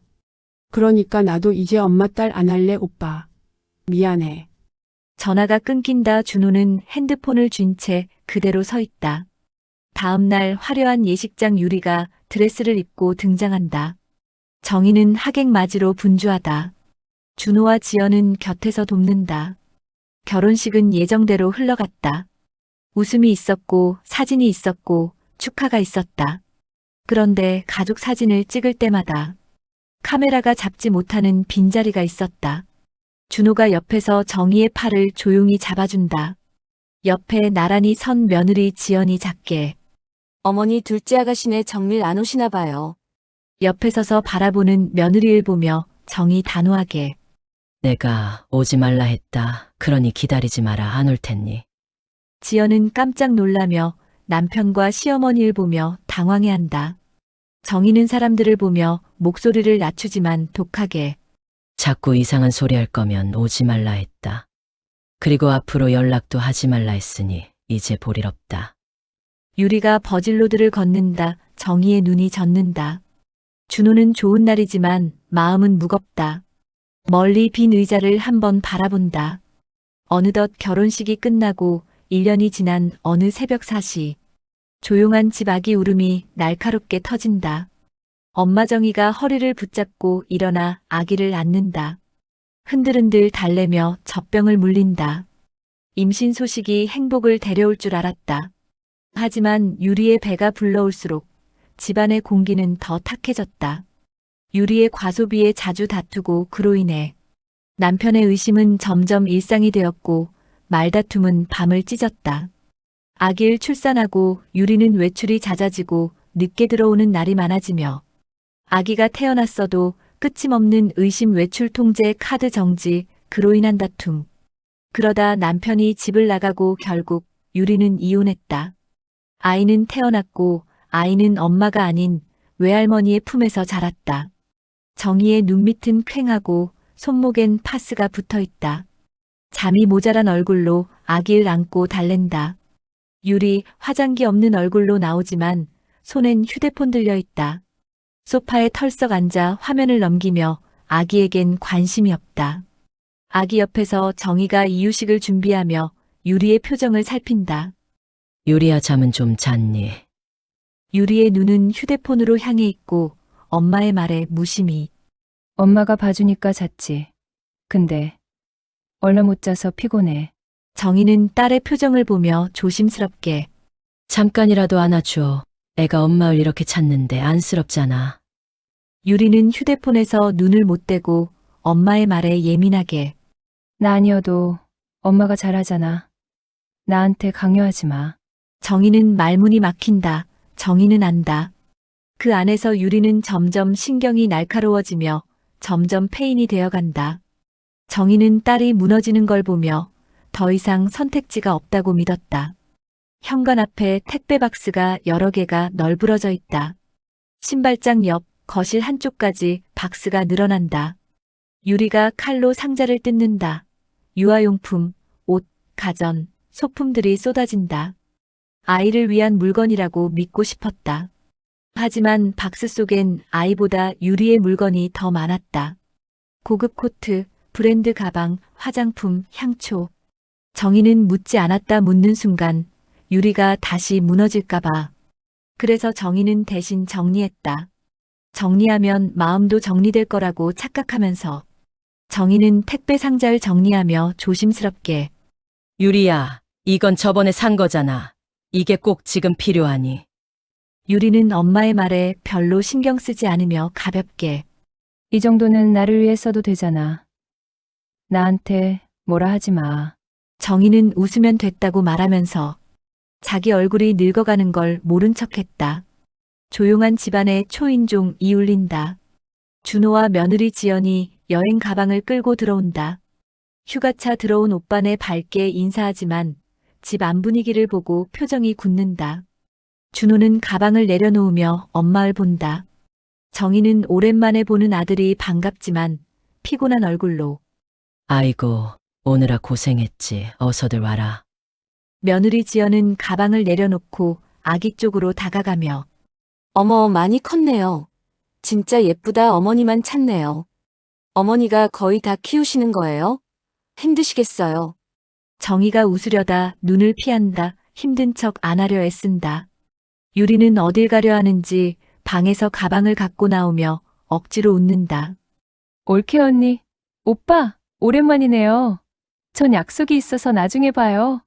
그러니까 나도 이제 엄마 딸 안 할래 오빠. 미안해. 전화가 끊긴다. 준호는 핸드폰을 쥔 채 그대로 서 있다. 다음 날 화려한 예식장 유리가 드레스를 입고 등장한다. 정희는 하객 맞이로 분주하다. 준호와 지연은 곁에서 돕는다. 결혼식은 예정대로 흘러갔다. 웃음이 있었고 사진이 있었고 축하가 있었다. 그런데 가족 사진을 찍을 때마다 카메라가 잡지 못하는 빈자리가 있었다. 준호가 옆에서 정희의 팔을 조용히 잡아준다. 옆에 나란히 선 며느리 지연이 작게 어머니 둘째 아가씨네 정밀 안 오시나 봐요. 옆에 서서 바라보는 며느리를 보며 정희 단호하게 내가 오지 말라 했다. 그러니 기다리지 마라. 안 올 테니. 지연은 깜짝 놀라며 남편과 시어머니를 보며 당황해한다. 정희는 사람들을 보며 목소리를 낮추지만 독하게 자꾸 이상한 소리 할 거면 오지 말라 했다. 그리고 앞으로 연락도 하지 말라 했으니 이제 볼 일 없다. 유리가 버질로드를 걷는다. 정희의 눈이 젖는다. 준호는 좋은 날이지만 마음은 무겁다. 멀리 빈 의자를 한번 바라본다. 어느덧 결혼식이 끝나고 1년이 지난 어느 새벽 4시. 조용한 집 아기 울음이 날카롭게 터진다. 엄마 정희가 허리를 붙잡고 일어나 아기를 안는다. 흔들흔들 달래며 젖병을 물린다. 임신 소식이 행복을 데려올 줄 알았다. 하지만 유리의 배가 불러올수록 집안의 공기는 더 탁해졌다. 유리의 과소비에 자주 다투고 그로 인해 남편의 의심은 점점 일상이 되었고 말다툼은 밤을 찢었다. 아기를 출산하고 유리는 외출이 잦아지고 늦게 들어오는 날이 많아지며 아기가 태어났어도 끝임없는 의심 외출 통제 카드 정지 그로 인한 다툼. 그러다 남편이 집을 나가고 결국 유리는 이혼했다. 아이는 태어났고 아이는 엄마가 아닌 외할머니의 품에서 자랐다. 정희의 눈밑은 퀭하고 손목엔 파스가 붙어 있다. 잠이 모자란 얼굴로 아기를 안고 달랜다. 유리 화장기 없는 얼굴로 나오지만 손엔 휴대폰 들려 있다. 소파에 털썩 앉아 화면을 넘기며 아기에겐 관심이 없다. 아기 옆에서 정희가 이유식을 준비하며 유리의 표정을 살핀다. 유리야, 잠은 좀 잤니? 유리의 눈은 휴대폰으로 향해 있고 엄마의 말에 무심히. 엄마가 봐주니까 잤지. 근데 얼마 못 자서 피곤해. 정희는 딸의 표정을 보며 조심스럽게. 잠깐이라도 안아줘. 애가 엄마를 이렇게 찾는데 안쓰럽잖아. 유리는 휴대폰에서 눈을 못 떼고 엄마의 말에 예민하게. 나 아니어도 엄마가 잘하잖아. 나한테 강요하지 마. 정희는 말문이 막힌다. 정희는 안다. 그 안에서 유리는 점점 신경이 날카로워지며 점점 패인이 되어간다. 정희는 딸이 무너지는 걸 보며 더 이상 선택지가 없다고 믿었다. 현관 앞에 택배 박스가 여러 개가 널브러져 있다. 신발장 옆 거실 한쪽까지 박스가 늘어난다. 유리가 칼로 상자를 뜯는다. 유아용품, 옷, 가전, 소품들이 쏟아진다. 아이를 위한 물건이라고 믿고 싶었다. 하지만 박스 속엔 아이보다 유리의 물건이 더 많았다. 고급 코트, 브랜드 가방, 화장품, 향초. 정희는 묻지 않았다 묻는 순간 유리가 다시 무너질까봐. 그래서 정희는 대신 정리했다. 정리하면 마음도 정리될 거라고 착각하면서. 정희는 택배 상자를 정리하며 조심스럽게. 유리야, 이건 저번에 산 거잖아. 이게 꼭 지금 필요하니? 유리는 엄마의 말에 별로 신경 쓰지 않으며 가볍게. 이 정도는 나를 위해 써도 되잖아. 나한테 뭐라 하지 마. 정희는 웃으면 됐다고 말하면서 자기 얼굴이 늙어가는 걸 모른 척했다. 조용한 집안에 초인종이 울린다. 준호와 며느리 지연이 여행 가방을 끌고 들어온다. 휴가차 들어온 오빠네 밝게 인사하지만 집 안 분위기를 보고 표정이 굳는다. 준호는 가방을 내려놓으며 엄마를 본다. 정희는 오랜만에 보는 아들이 반갑지만 피곤한 얼굴로. 아이고, 오느라 고생했지. 어서들 와라. 며느리 지연은 가방을 내려놓고 아기 쪽으로 다가가며. 어머, 많이 컸네요. 진짜 예쁘다. 어머니만 찾네요. 어머니가 거의 다 키우시는 거예요? 힘드시겠어요. 정희가 웃으려다 눈을 피한다. 힘든 척 안 하려 애쓴다. 유리는 어딜 가려 하는지 방에서 가방을 갖고 나오며 억지로 웃는다. 올케 언니. 오빠, 오랜만이네요. 전 약속이 있어서 나중에 봐요.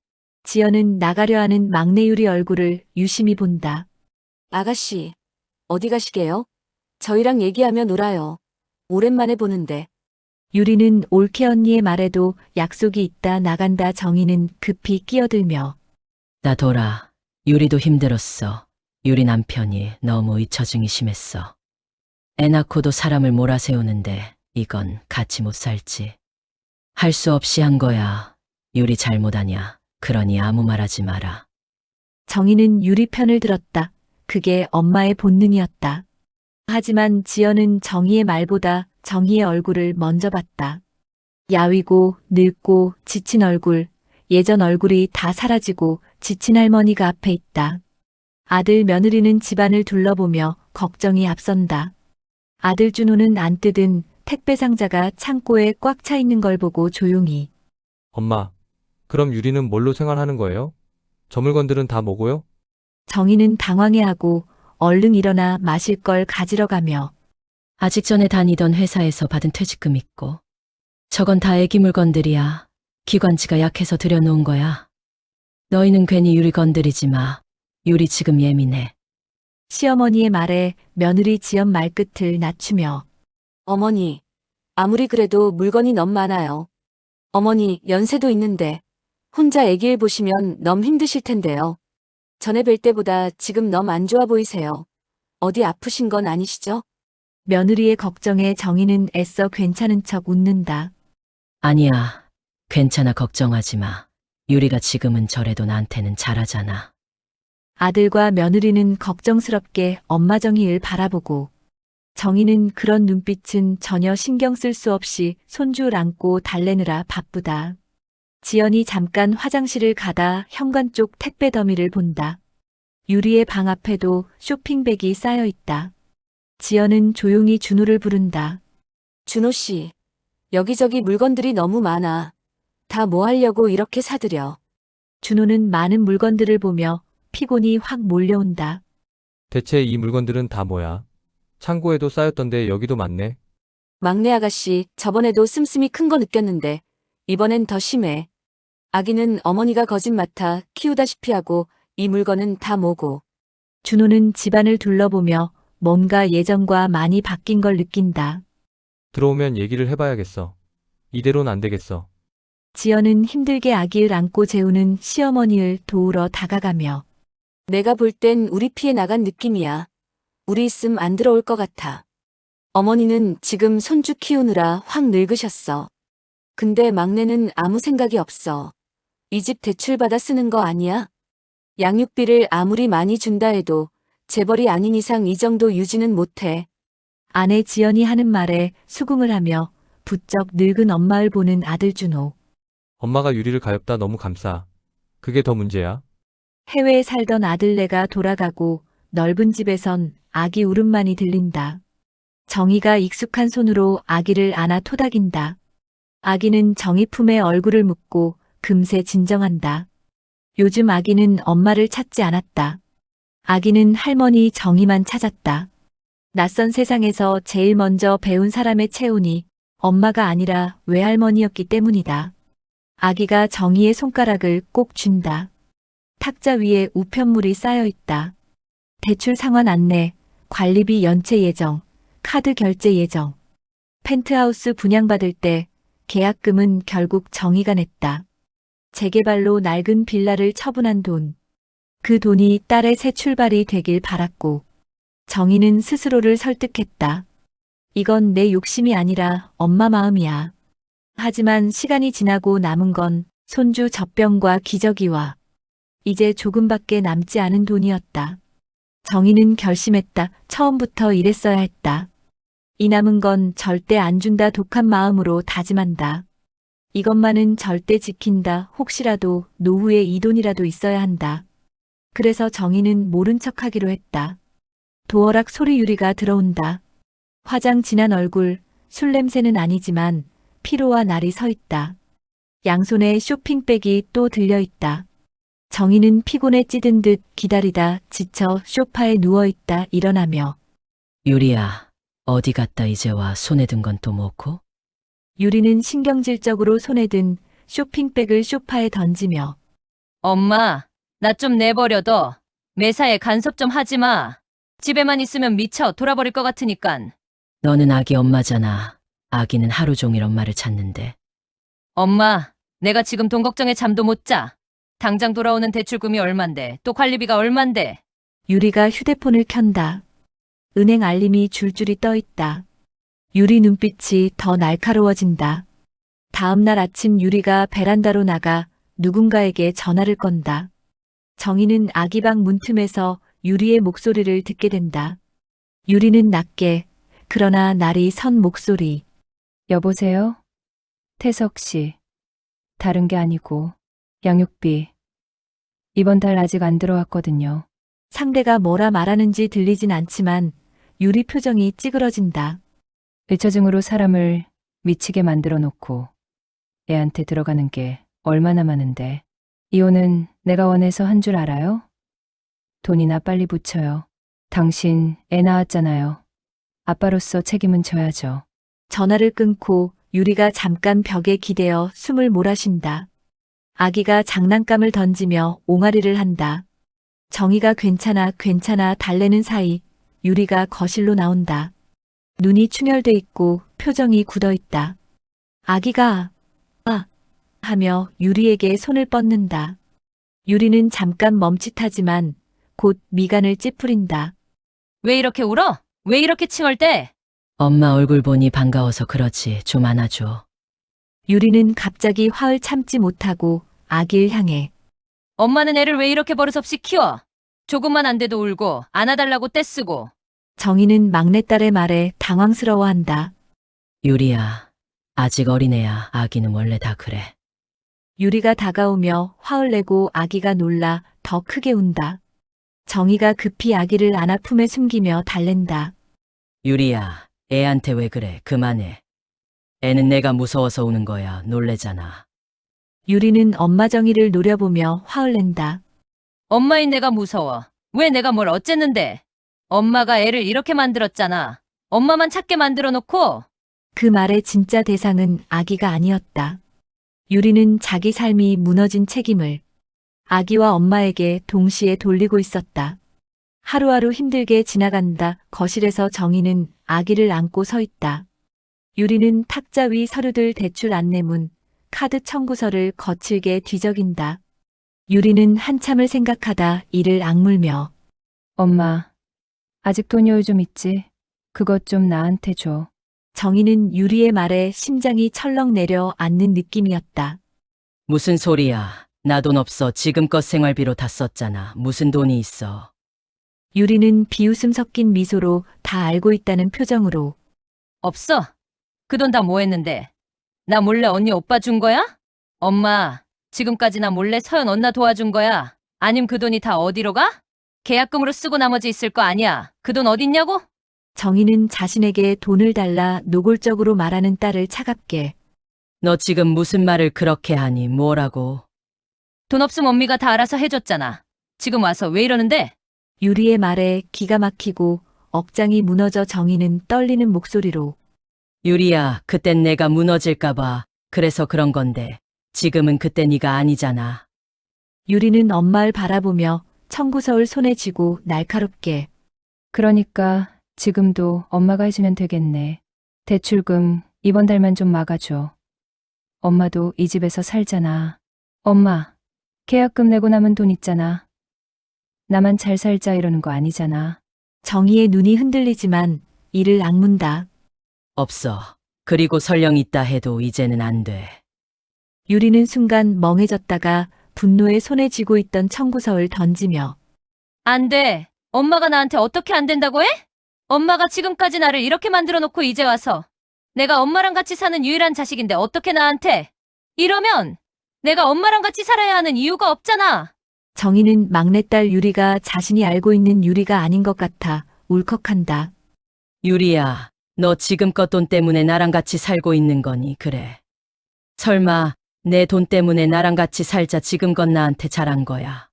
지연은 나가려 하는 막내 유리 얼굴을 유심히 본다. 아가씨, 어디 가시게요? 저희랑 얘기하며 놀아요. 오랜만에 보는데. 유리는 올케 언니의 말에도 약속이 있다 나간다. 정희는 급히 끼어들며. 나 돌아. 유리도 힘들었어. 유리 남편이 너무 잊혀증이 심했어. 애 낳고도 사람을 몰아세우는데 이건 같이 못 살지. 할 수 없이 한 거야. 유리 잘못 아냐. 그러니 아무 말 하지 마라. 정희는 유리 편을 들었다. 그게 엄마의 본능이었다. 하지만 지연은 정희의 말보다 정희의 얼굴을 먼저 봤다. 야위고 늙고 지친 얼굴, 예전 얼굴이 다 사라지고 지친 할머니가 앞에 있다. 아들 며느리는 집안을 둘러보며 걱정이 앞선다. 아들 준호는 안 뜯은 택배 상자가 창고에 꽉 차 있는 걸 보고 조용히. 엄마, 그럼 유리는 뭘로 생활하는 거예요? 저 물건들은 다 뭐고요? 정희는 당황해하고 얼른 일어나 마실 걸 가지러 가며 아직 전에 다니던 회사에서 받은 퇴직금 있고. 저건 다 애기 물건들이야. 기관지가 약해서 들여놓은 거야. 너희는 괜히 유리 건드리지 마. 유리 지금 예민해. 시어머니의 말에 며느리 지연 말끝을 낮추며 어머니, 아무리 그래도 물건이 너무 많아요. 어머니, 연세도 있는데 혼자 애기일 보시면 너무 힘드실 텐데요. 전에 뵐 때보다 지금 너무 안 좋아 보이세요. 어디 아프신 건 아니시죠? 며느리의 걱정에 정희는 애써 괜찮은 척 웃는다. 아니야. 괜찮아, 걱정하지 마. 유리가 지금은 저래도 나한테는 잘하잖아. 아들과 며느리는 걱정스럽게 엄마 정희를 바라보고 정희는 그런 눈빛은 전혀 신경 쓸 수 없이 손주를 안고 달래느라 바쁘다. 지연이 잠깐 화장실을 가다 현관 쪽 택배 더미를 본다. 유리의 방 앞에도 쇼핑백이 쌓여 있다. 지연은 조용히 준호를 부른다. 준호 씨, 여기저기 물건들이 너무 많아. 다 뭐 하려고 이렇게 사들여. 준호는 많은 물건들을 보며 피곤이 확 몰려온다. 대체 이 물건들은 다 뭐야? 창고에도 쌓였던데 여기도 많네. 막내 아가씨, 저번에도 씀씀이 큰 거 느꼈는데 이번엔 더 심해. 아기는 어머니가 거짓 맡아 키우다시피 하고 이 물건은 다 뭐고. 준호는 집안을 둘러보며 뭔가 예전과 많이 바뀐 걸 느낀다. 들어오면 얘기를 해봐야겠어. 이대로는 안 되겠어. 지연은 힘들게 아기를 안고 재우는 시어머니를 도우러 다가가며 내가 볼 땐 우리 피해 나간 느낌이야. 우리 있음 안 들어올 것 같아. 어머니는 지금 손주 키우느라 확 늙으셨어. 근데 막내는 아무 생각이 없어. 이 집 대출받아 쓰는 거 아니야? 양육비를 아무리 많이 준다 해도 재벌이 아닌 이상 이 정도 유지는 못해. 아내 지연이 하는 말에 수긍을 하며 부쩍 늙은 엄마를 보는 아들 준호. 엄마가 유리를 가엾다 너무 감싸. 그게 더 문제야. 해외에 살던 아들네가 돌아가고 넓은 집에선 아기 울음만이 들린다. 정희가 익숙한 손으로 아기를 안아 토닥인다. 아기는 정희 품에 얼굴을 묻고 금세 진정한다. 요즘 아기는 엄마를 찾지 않았다. 아기는 할머니 정희만 찾았다. 낯선 세상에서 제일 먼저 배운 사람의 체온이 엄마가 아니라 외할머니였기 때문이다. 아기가 정희의 손가락을 꼭 쥔다. 탁자 위에 우편물이 쌓여 있다. 대출 상환 안내, 관리비 연체 예정, 카드 결제 예정. 펜트하우스 분양받을 때 계약금은 결국 정희가 냈다. 재개발로 낡은 빌라를 처분한 돈. 그 돈이 딸의 새 출발이 되길 바랐고 정희는 스스로를 설득했다. 이건 내 욕심이 아니라 엄마 마음이야. 하지만 시간이 지나고 남은 건 손주 젖병과 기저귀와 이제 조금밖에 남지 않은 돈이었다. 정희는 결심했다. 처음부터 이랬어야 했다. 이 남은 건 절대 안 준다 독한 마음으로 다짐한다. 이것만은 절대 지킨다. 혹시라도 노후에 이 돈이라도 있어야 한다. 그래서 정희는 모른 척하기로 했다. 도어락 소리 유리가 들어온다. 화장 진한 얼굴, 술 냄새는 아니지만 피로와 날이 서 있다. 양손에 쇼핑백이 또 들려있다. 정희는 피곤에 찌든 듯 기다리다 지쳐 소파에 누워있다 일어나며 유리야, 어디 갔다 이제 와. 손에 든 건 또 뭐고? 유리는 신경질적으로 손에 든 쇼핑백을 소파에 던지며 엄마, 나 좀 내버려둬. 매사에 간섭 좀 하지 마. 집에만 있으면 미쳐 돌아버릴 것 같으니깐. 너는 아기 엄마잖아. 아기는 하루 종일 엄마를 찾는데. 엄마, 내가 지금 돈 걱정에 잠도 못 자. 당장 돌아오는 대출금이 얼만데, 또 관리비가 얼만데. 유리가 휴대폰을 켠다. 은행 알림이 줄줄이 떠 있다. 유리 눈빛이 더 날카로워진다. 다음 날 아침 유리가 베란다로 나가 누군가에게 전화를 건다. 정희는 아기방 문틈에서 유리의 목소리를 듣게 된다. 유리는 낮게, 그러나 날이 선 목소리. 여보세요? 태석 씨. 다른 게 아니고, 양육비. 이번 달 아직 안 들어왔거든요. 상대가 뭐라 말하는지 들리진 않지만 유리 표정이 찌그러진다. 일처증으로 사람을 미치게 만들어 놓고 애한테 들어가는 게 얼마나 많은데. 이혼은 내가 원해서 한 줄 알아요? 돈이나 빨리 붙여요. 당신 애 낳았잖아요. 아빠로서 책임은 져야죠. 전화를 끊고 유리가 잠깐 벽에 기대어 숨을 몰아쉰다. 아기가 장난감을 던지며 옹알이를 한다. 정희가 괜찮아 괜찮아 달래는 사이 유리가 거실로 나온다. 눈이 충혈돼 있고 표정이 굳어 있다. 아기가 하며 유리에게 손을 뻗는다. 유리는 잠깐 멈칫하지만 곧 미간을 찌푸린다. 왜 이렇게 울어? 왜 이렇게 칭얼대? 엄마 얼굴 보니 반가워서 그렇지. 좀 안아줘. 유리는 갑자기 화를 참지 못하고 아기를 향해 엄마는 애를 왜 이렇게 버릇없이 키워? 조금만 안 돼도 울고 안아달라고 떼쓰고. 정희는 막내딸의 말에 당황스러워한다. 유리야, 아직 어린애야. 아기는 원래 다 그래. 유리가 다가오며 화를 내고 아기가 놀라 더 크게 운다. 정희가 급히 아기를 안아 품에 숨기며 달랜다. 유리야, 애한테 왜 그래? 그만해. 애는 내가 무서워서 우는 거야. 놀래잖아. 유리는 엄마 정희를 노려보며 화를 낸다. 엄마인 내가 무서워. 왜 내가 뭘 어쨌는데? 엄마가 애를 이렇게 만들었잖아. 엄마만 찾게 만들어 놓고. 그 말의 진짜 대상은 아기가 아니었다. 유리는 자기 삶이 무너진 책임을 아기와 엄마에게 동시에 돌리고 있었다. 하루하루 힘들게 지나간다. 거실에서 정희는 아기를 안고 서 있다. 유리는 탁자 위 서류들 대출 안내문, 카드 청구서를 거칠게 뒤적인다. 유리는 한참을 생각하다 이를 악물며 엄마, 아직 돈 여유 좀 있지? 그것 좀 나한테 줘. 정희는 유리의 말에 심장이 철렁 내려앉는 느낌이었다. 무슨 소리야. 나 돈 없어. 지금껏 생활비로 다 썼잖아. 무슨 돈이 있어. 유리는 비웃음 섞인 미소로 다 알고 있다는 표정으로 없어. 그 돈 다 뭐 했는데? 나 몰래 언니 오빠 준 거야? 엄마, 지금까지 나 몰래 서연 언나 도와준 거야? 아님 그 돈이 다 어디로 가? 계약금으로 쓰고 나머지 있을 거 아니야. 그 돈 어딨냐고? 정희는 자신에게 돈을 달라 노골적으로 말하는 딸을 차갑게 너 지금 무슨 말을 그렇게 하니? 뭐라고? 돈 없으면 언니가 다 알아서 해줬잖아. 지금 와서 왜 이러는데? 유리의 말에 기가 막히고 억장이 무너져 정희는 떨리는 목소리로 유리야, 그땐 내가 무너질까봐. 그래서 그런 건데. 지금은 그때 네가 아니잖아. 유리는 엄마를 바라보며 청구서를 손에 쥐고 날카롭게 그러니까 지금도 엄마가 해주면 되겠네. 대출금 이번 달만 좀 막아줘. 엄마도 이 집에서 살잖아. 엄마, 계약금 내고 남은 돈 있잖아. 나만 잘 살자 이러는 거 아니잖아. 정희의 눈이 흔들리지만 이를 악문다. 없어. 그리고 설령 있다 해도 이제는 안 돼. 유리는 순간 멍해졌다가 분노에 손에 쥐고 있던 청구서를 던지며 안 돼. 엄마가 나한테 어떻게 안 된다고 해? 엄마가 지금까지 나를 이렇게 만들어 놓고 이제 와서 내가 엄마랑 같이 사는 유일한 자식인데 어떻게 나한테 이러면 내가 엄마랑 같이 살아야 하는 이유가 없잖아. 정희는 막내딸 유리가 자신이 알고 있는 유리가 아닌 것 같아 울컥한다. 유리야, 너 지금껏 돈 때문에 나랑 같이 살고 있는 거니? 그래. 설마 내 돈 때문에 나랑 같이 살자 지금껏 나한테 잘한 거야.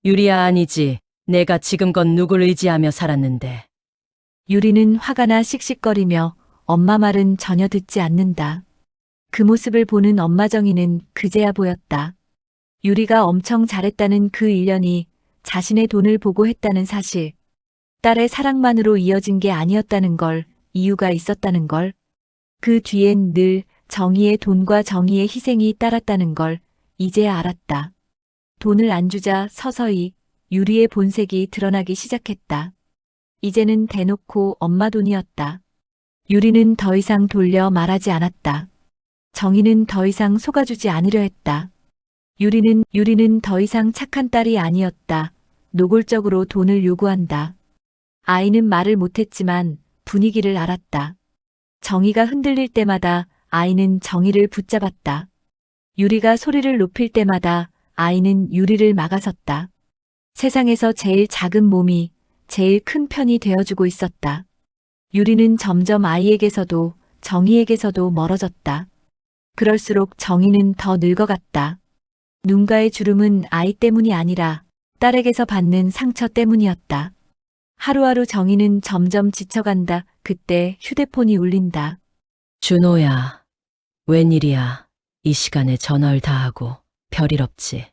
유리야, 아니지. 내가 지금껏 누굴 의지하며 살았는데. 유리는 화가 나 씩씩거리며 엄마 말은 전혀 듣지 않는다. 그 모습을 보는 엄마 정희는 그제야 보였다. 유리가 엄청 잘했다는 그 일련이 자신의 돈을 보고 했다는 사실, 딸의 사랑만으로 이어진 게 아니었다는 걸, 이유가 있었다는 걸, 그 뒤엔 늘 정희의 돈과 정희의 희생이 따랐다는 걸 이제야 알았다. 돈을 안 주자 서서히 유리의 본색이 드러나기 시작했다. 이제는 대놓고 엄마 돈이었다. 유리는 더 이상 돌려 말하지 않았다. 정희는 더 이상 속아주지 않으려 했다. 유리는 더 이상 착한 딸이 아니었다. 노골적으로 돈을 요구한다. 아이는 말을 못했지만 분위기를 알았다. 정희가 흔들릴 때마다 아이는 정희를 붙잡았다. 유리가 소리를 높일 때마다 아이는 유리를 막아섰다. 세상에서 제일 작은 몸이 제일 큰 편이 되어주고 있었다. 유리는 점점 아이에게서도 정희에게서도 멀어졌다. 그럴수록 정희는 더 늙어갔다. 눈가의 주름은 아이 때문이 아니라 딸에게서 받는 상처 때문이었다. 하루하루 정희는 점점 지쳐간다. 그때 휴대폰이 울린다. 준호야, 웬일이야. 이 시간에 전화를 다 하고 별일 없지.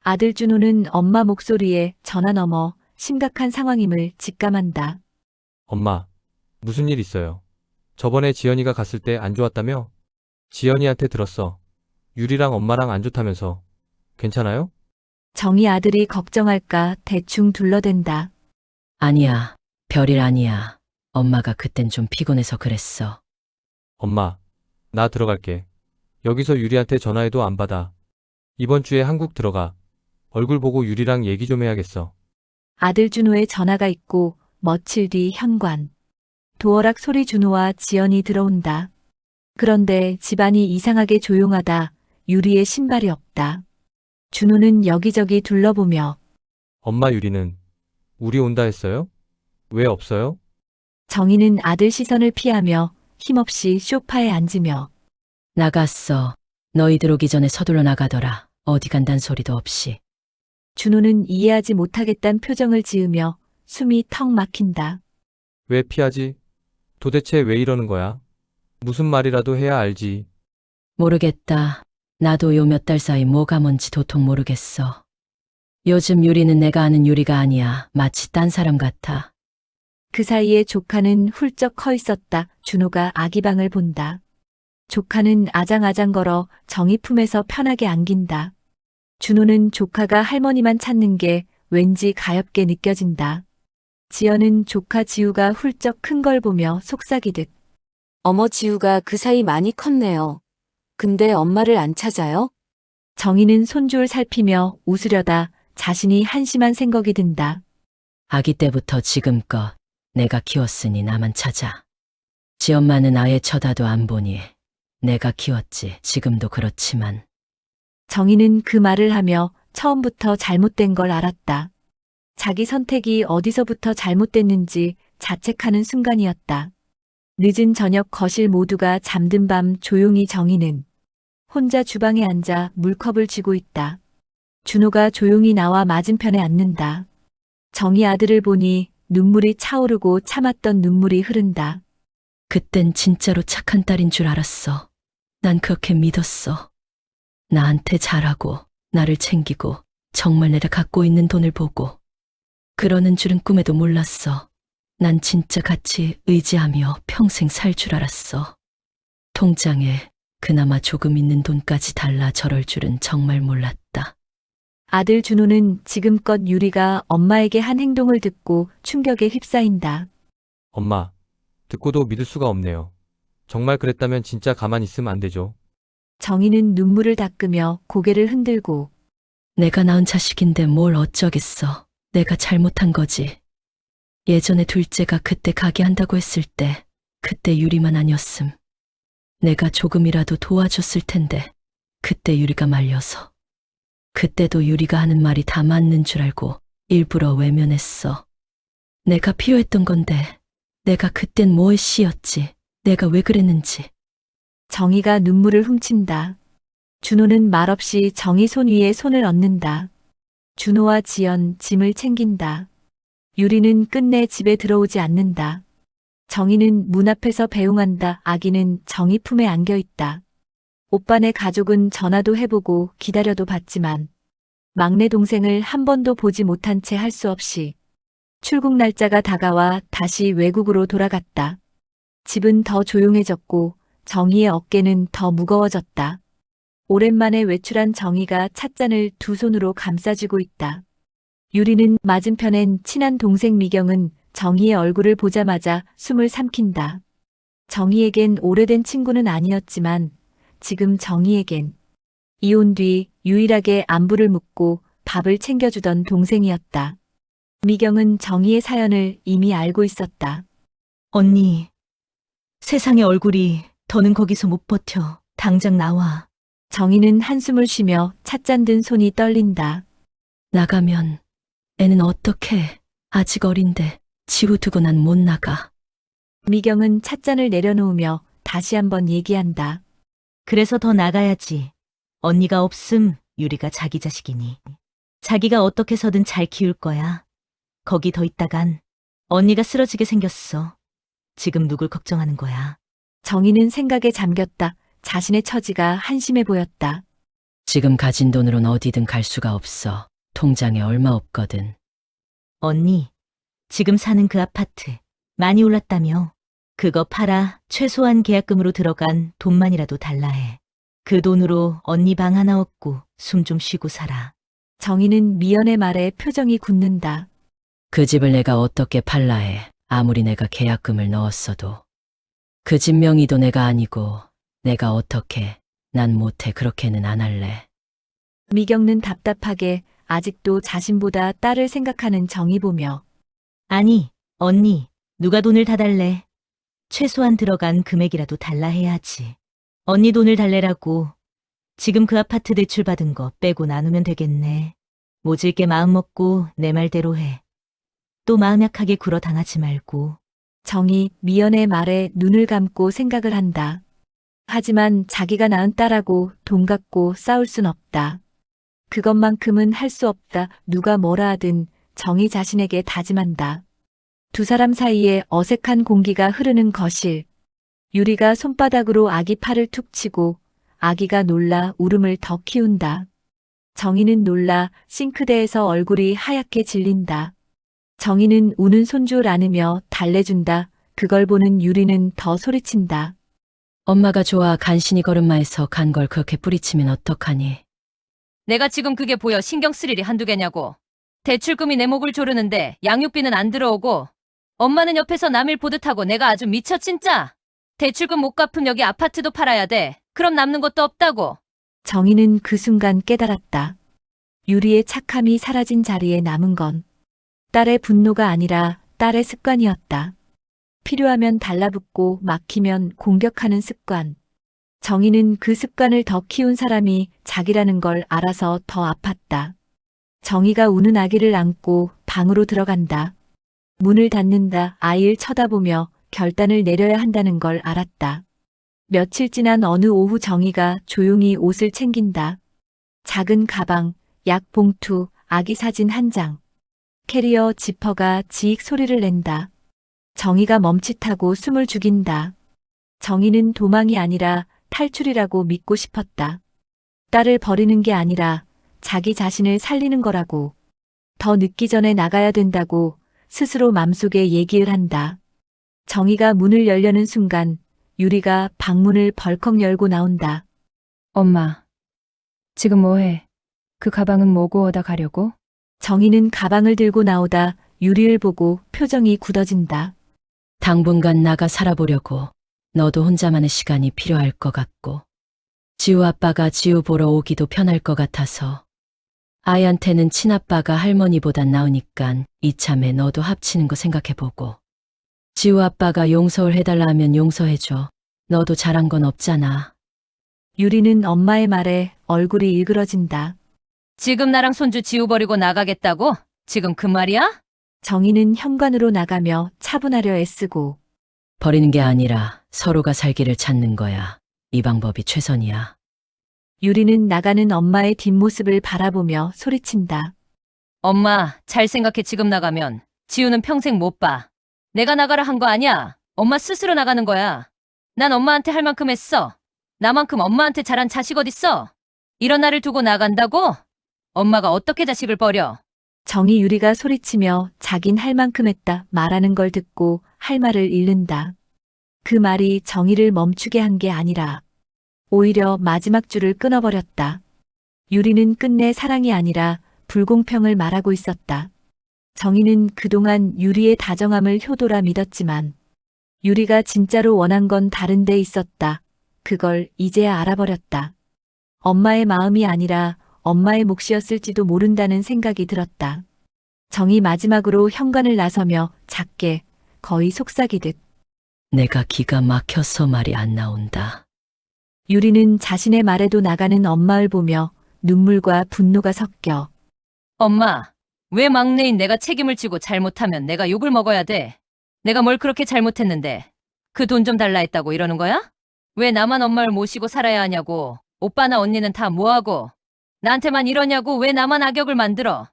아들 준호는 엄마 목소리에 전화 넘어 심각한 상황임을 직감한다. 엄마, 무슨 일 있어요? 저번에 지연이가 갔을 때 안 좋았다며? 지연이한테 들었어. 유리랑 엄마랑 안 좋다면서. 괜찮아요? 정희 아들이 걱정할까 대충 둘러댄다. 아니야, 별일 아니야. 엄마가 그땐 좀 피곤해서 그랬어. 엄마, 나 들어갈게. 여기서 유리한테 전화해도 안 받아. 이번 주에 한국 들어가. 얼굴 보고 유리랑 얘기 좀 해야겠어. 아들 준호의 전화가 있고 며칠 뒤 현관. 도어락 소리 준호와 지연이 들어온다. 그런데 집안이 이상하게 조용하다. 유리의 신발이 없다. 준호는 여기저기 둘러보며 엄마 유리는 우리 온다 했어요? 왜 없어요? 정희는 아들 시선을 피하며 힘없이 소파에 앉으며 나갔어. 너희들 오기 전에 서둘러 나가더라. 어디 간단 소리도 없이. 준호는 이해하지 못하겠단 표정을 지으며 숨이 턱 막힌다. 왜 피하지? 도대체 왜 이러는 거야? 무슨 말이라도 해야 알지. 모르겠다. 나도 요 몇 달 사이 뭐가 뭔지 도통 모르겠어. 요즘 유리는 내가 아는 유리가 아니야. 마치 딴 사람 같아. 그 사이에 조카는 훌쩍 커 있었다. 준호가 아기 방을 본다. 조카는 아장아장 걸어 정희 품에서 편하게 안긴다. 준호는 조카가 할머니만 찾는 게 왠지 가엽게 느껴진다. 지연은 조카 지우가 훌쩍 큰 걸 보며 속삭이듯. 어머 지우가 그 사이 많이 컸네요. 근데 엄마를 안 찾아요? 정희는 손주를 살피며 웃으려다 자신이 한심한 생각이 든다. 아기 때부터 지금껏 내가 키웠으니 나만 찾아. 지 엄마는 아예 쳐다도 안 보니 내가 키웠지. 지금도 그렇지만. 정희는 그 말을 하며 처음부터 잘못된 걸 알았다. 자기 선택이 어디서부터 잘못됐는지 자책하는 순간이었다. 늦은 저녁 거실 모두가 잠든 밤 조용히 정희는 혼자 주방에 앉아 물컵을 쥐고 있다. 준호가 조용히 나와 맞은편에 앉는다. 정희 아들을 보니 눈물이 차오르고 참았던 눈물이 흐른다. 그땐 진짜로 착한 딸인 줄 알았어. 난 그렇게 믿었어. 나한테 잘하고 나를 챙기고 정말 내가 갖고 있는 돈을 보고 그러는 줄은 꿈에도 몰랐어. 난 진짜 같이 의지하며 평생 살 줄 알았어. 통장에 그나마 조금 있는 돈까지 달라 저럴 줄은 정말 몰랐다. 아들 준호는 지금껏 유리가 엄마에게 한 행동을 듣고 충격에 휩싸인다. 엄마, 듣고도 믿을 수가 없네요. 정말 그랬다면 진짜 가만히 있으면 안 되죠. 정희는 눈물을 닦으며 고개를 흔들고 내가 낳은 자식인데 뭘 어쩌겠어. 내가 잘못한 거지. 예전에 둘째가 그때 가게 한다고 했을 때 그때 유리만 아니었음. 내가 조금이라도 도와줬을 텐데 그때 유리가 말려서. 그때도 유리가 하는 말이 다 맞는 줄 알고 일부러 외면했어. 내가 필요했던 건데 내가 그땐 뭐에 씌였지. 내가 왜 그랬는지. 정희가 눈물을 훔친다. 준호는 말없이 정희 손 위에 손을 얹는다. 준호와 지연 짐을 챙긴다. 유리는 끝내 집에 들어오지 않는다. 정희는 문 앞에서 배웅한다. 아기는 정희 품에 안겨 있다. 오빠네 가족은 전화도 해보고 기다려도 봤지만 막내 동생을 한 번도 보지 못한 채 할 수 없이 출국 날짜가 다가와 다시 외국으로 돌아갔다. 집은 더 조용해졌고 정희의 어깨는 더 무거워졌다. 오랜만에 외출한 정희가 찻잔을 두 손으로 감싸쥐고 있다. 유리는 맞은편엔 친한 동생 미경은 정희의 얼굴을 보자마자 숨을 삼킨다. 정희에겐 오래된 친구는 아니었지만 지금 정희에겐 이혼 뒤 유일하게 안부를 묻고 밥을 챙겨주던 동생이었다. 미경은 정희의 사연을 이미 알고 있었다. 언니, 세상의 얼굴이 더는 거기서 못 버텨. 당장 나와. 정희는 한숨을 쉬며 찻잔 든 손이 떨린다. 나가면 애는 어떡해. 아직 어린데 지우 두고 난 못 나가. 미경은 찻잔을 내려놓으며 다시 한번 얘기한다. 그래서 더 나가야지. 언니가 없음 유리가 자기 자식이니. 자기가 어떻게 해서든 잘 키울 거야. 거기 더 있다간 언니가 쓰러지게 생겼어. 지금 누굴 걱정하는 거야? 정희는 생각에 잠겼다. 자신의 처지가 한심해 보였다. 지금 가진 돈으론 어디든 갈 수가 없어. 통장에 얼마 없거든. 언니, 지금 사는 그 아파트 많이 올랐다며. 그거 팔아 최소한 계약금으로 들어간 돈만이라도 달라 해. 그 돈으로 언니 방 하나 얻고 숨 좀 쉬고 살아. 정희는 미연의 말에 표정이 굳는다. 그 집을 내가 어떻게 팔라 해. 아무리 내가 계약금을 넣었어도. 그 집 명의도 내가 아니고 내가 어떻게, 난 못해. 그렇게는 안 할래. 미경는 답답하게 아직도 자신보다 딸을 생각하는 정희 보며 아니, 언니, 누가 돈을 다 달래. 최소한 들어간 금액이라도 달라 해야지. 언니 돈을 달래라고. 지금 그 아파트 대출 받은 거 빼고 나누면 되겠네. 모질게 마음 먹고 내 말대로 해. 또 마음 약하게 굴어 당하지 말고. 정희 미연의 말에 눈을 감고 생각을 한다. 하지만 자기가 낳은 딸하고 돈 갖고 싸울 순 없다. 그것만큼은 할 수 없다. 누가 뭐라 하든 정희 자신에게 다짐한다. 두 사람 사이에 어색한 공기가 흐르는 거실. 유리가 손바닥으로 아기 팔을 툭 치고 아기가 놀라 울음을 더 키운다. 정희는 놀라 싱크대에서 얼굴이 하얗게 질린다. 정희는 우는 손주 안으며 달래준다. 그걸 보는 유리는 더 소리친다. 엄마가 좋아. 간신히 걸음마에서 간 걸 그렇게 뿌리치면 어떡하니. 내가 지금 그게 보여 신경 쓸 일이 한두 개냐고. 대출금이 내 목을 조르는데 양육비는 안 들어오고 엄마는 옆에서 남일 보듯 하고 내가 아주 미쳐 진짜. 대출금 못 갚으면 여기 아파트도 팔아야 돼. 그럼 남는 것도 없다고. 정희는 그 순간 깨달았다. 유리의 착함이 사라진 자리에 남은 건 딸의 분노가 아니라 딸의 습관이었다. 필요하면 달라붙고 막히면 공격하는 습관. 정희는 그 습관을 더 키운 사람이 자기라는 걸 알아서 더 아팠다. 정희가 우는 아기를 안고 방으로 들어간다. 문을 닫는다. 아이를 쳐다보며 결단을 내려야 한다는 걸 알았다. 며칠 지난 어느 오후 정희가 조용히 옷을 챙긴다. 작은 가방, 약 봉투, 아기 사진 한 장. 캐리어 지퍼가 지익 소리를 낸다. 정희가 멈칫하고 숨을 죽인다. 정희는 도망이 아니라 탈출이라고 믿고 싶었다. 딸을 버리는 게 아니라 자기 자신을 살리는 거라고. 더 늦기 전에 나가야 된다고 스스로 맘속에 얘기를 한다. 정희가 문을 열려는 순간 유리가 방문을 벌컥 열고 나온다. 엄마, 지금 뭐해? 그 가방은 뭐고 어디다 가려고? 정희는 가방을 들고 나오다 유리를 보고 표정이 굳어진다. 당분간 나가 살아보려고. 너도 혼자만의 시간이 필요할 것 같고. 지우 아빠가 지우 보러 오기도 편할 것 같아서. 아이한테는 친아빠가 할머니보단 나으니깐 이참에 너도 합치는 거 생각해보고. 지우 아빠가 용서를 해달라 하면 용서해줘. 너도 잘한 건 없잖아. 유리는 엄마의 말에 얼굴이 일그러진다. 지금 나랑 손주 지우버리고 나가겠다고? 지금 그 말이야? 정희는 현관으로 나가며 차분하려 애쓰고 버리는 게 아니라 서로가 살기를 찾는 거야. 이 방법이 최선이야. 유리는 나가는 엄마의 뒷모습을 바라보며 소리친다. 엄마, 잘 생각해. 지금 나가면 지우는 평생 못 봐. 내가 나가라 한 거 아니야. 엄마 스스로 나가는 거야. 난 엄마한테 할 만큼 했어. 나만큼 엄마한테 잘한 자식 어딨어? 이런 나를 두고 나간다고? 엄마가 어떻게 자식을 버려? 정희 유리가 소리치며 자긴 할 만큼 했다 말하는 걸 듣고 할 말을 잃는다. 그 말이 정희를 멈추게 한 게 아니라 오히려 마지막 줄을 끊어버렸다. 유리는 끝내 사랑이 아니라 불공평을 말하고 있었다. 정희는 그동안 유리의 다정함을 효도라 믿었지만 유리가 진짜로 원한 건 다른 데 있었다. 그걸 이제야 알아버렸다. 엄마의 마음이 아니라 엄마의 몫이었을지도 모른다는 생각이 들었다. 정희 마지막으로 현관을 나서며 작게 거의 속삭이듯 내가 기가 막혀서 말이 안 나온다. 유리는 자신의 말에도 나가는 엄마를 보며 눈물과 분노가 섞여 엄마, 왜 막내인 내가 책임을 지고 잘못하면 내가 욕을 먹어야 돼? 내가 뭘 그렇게 잘못했는데 그 돈 좀 달라 했다고 이러는 거야? 왜 나만 엄마를 모시고 살아야 하냐고. 오빠나 언니는 다 뭐하고. 나한테만 이러냐고. 왜 나만 악역을 만들어.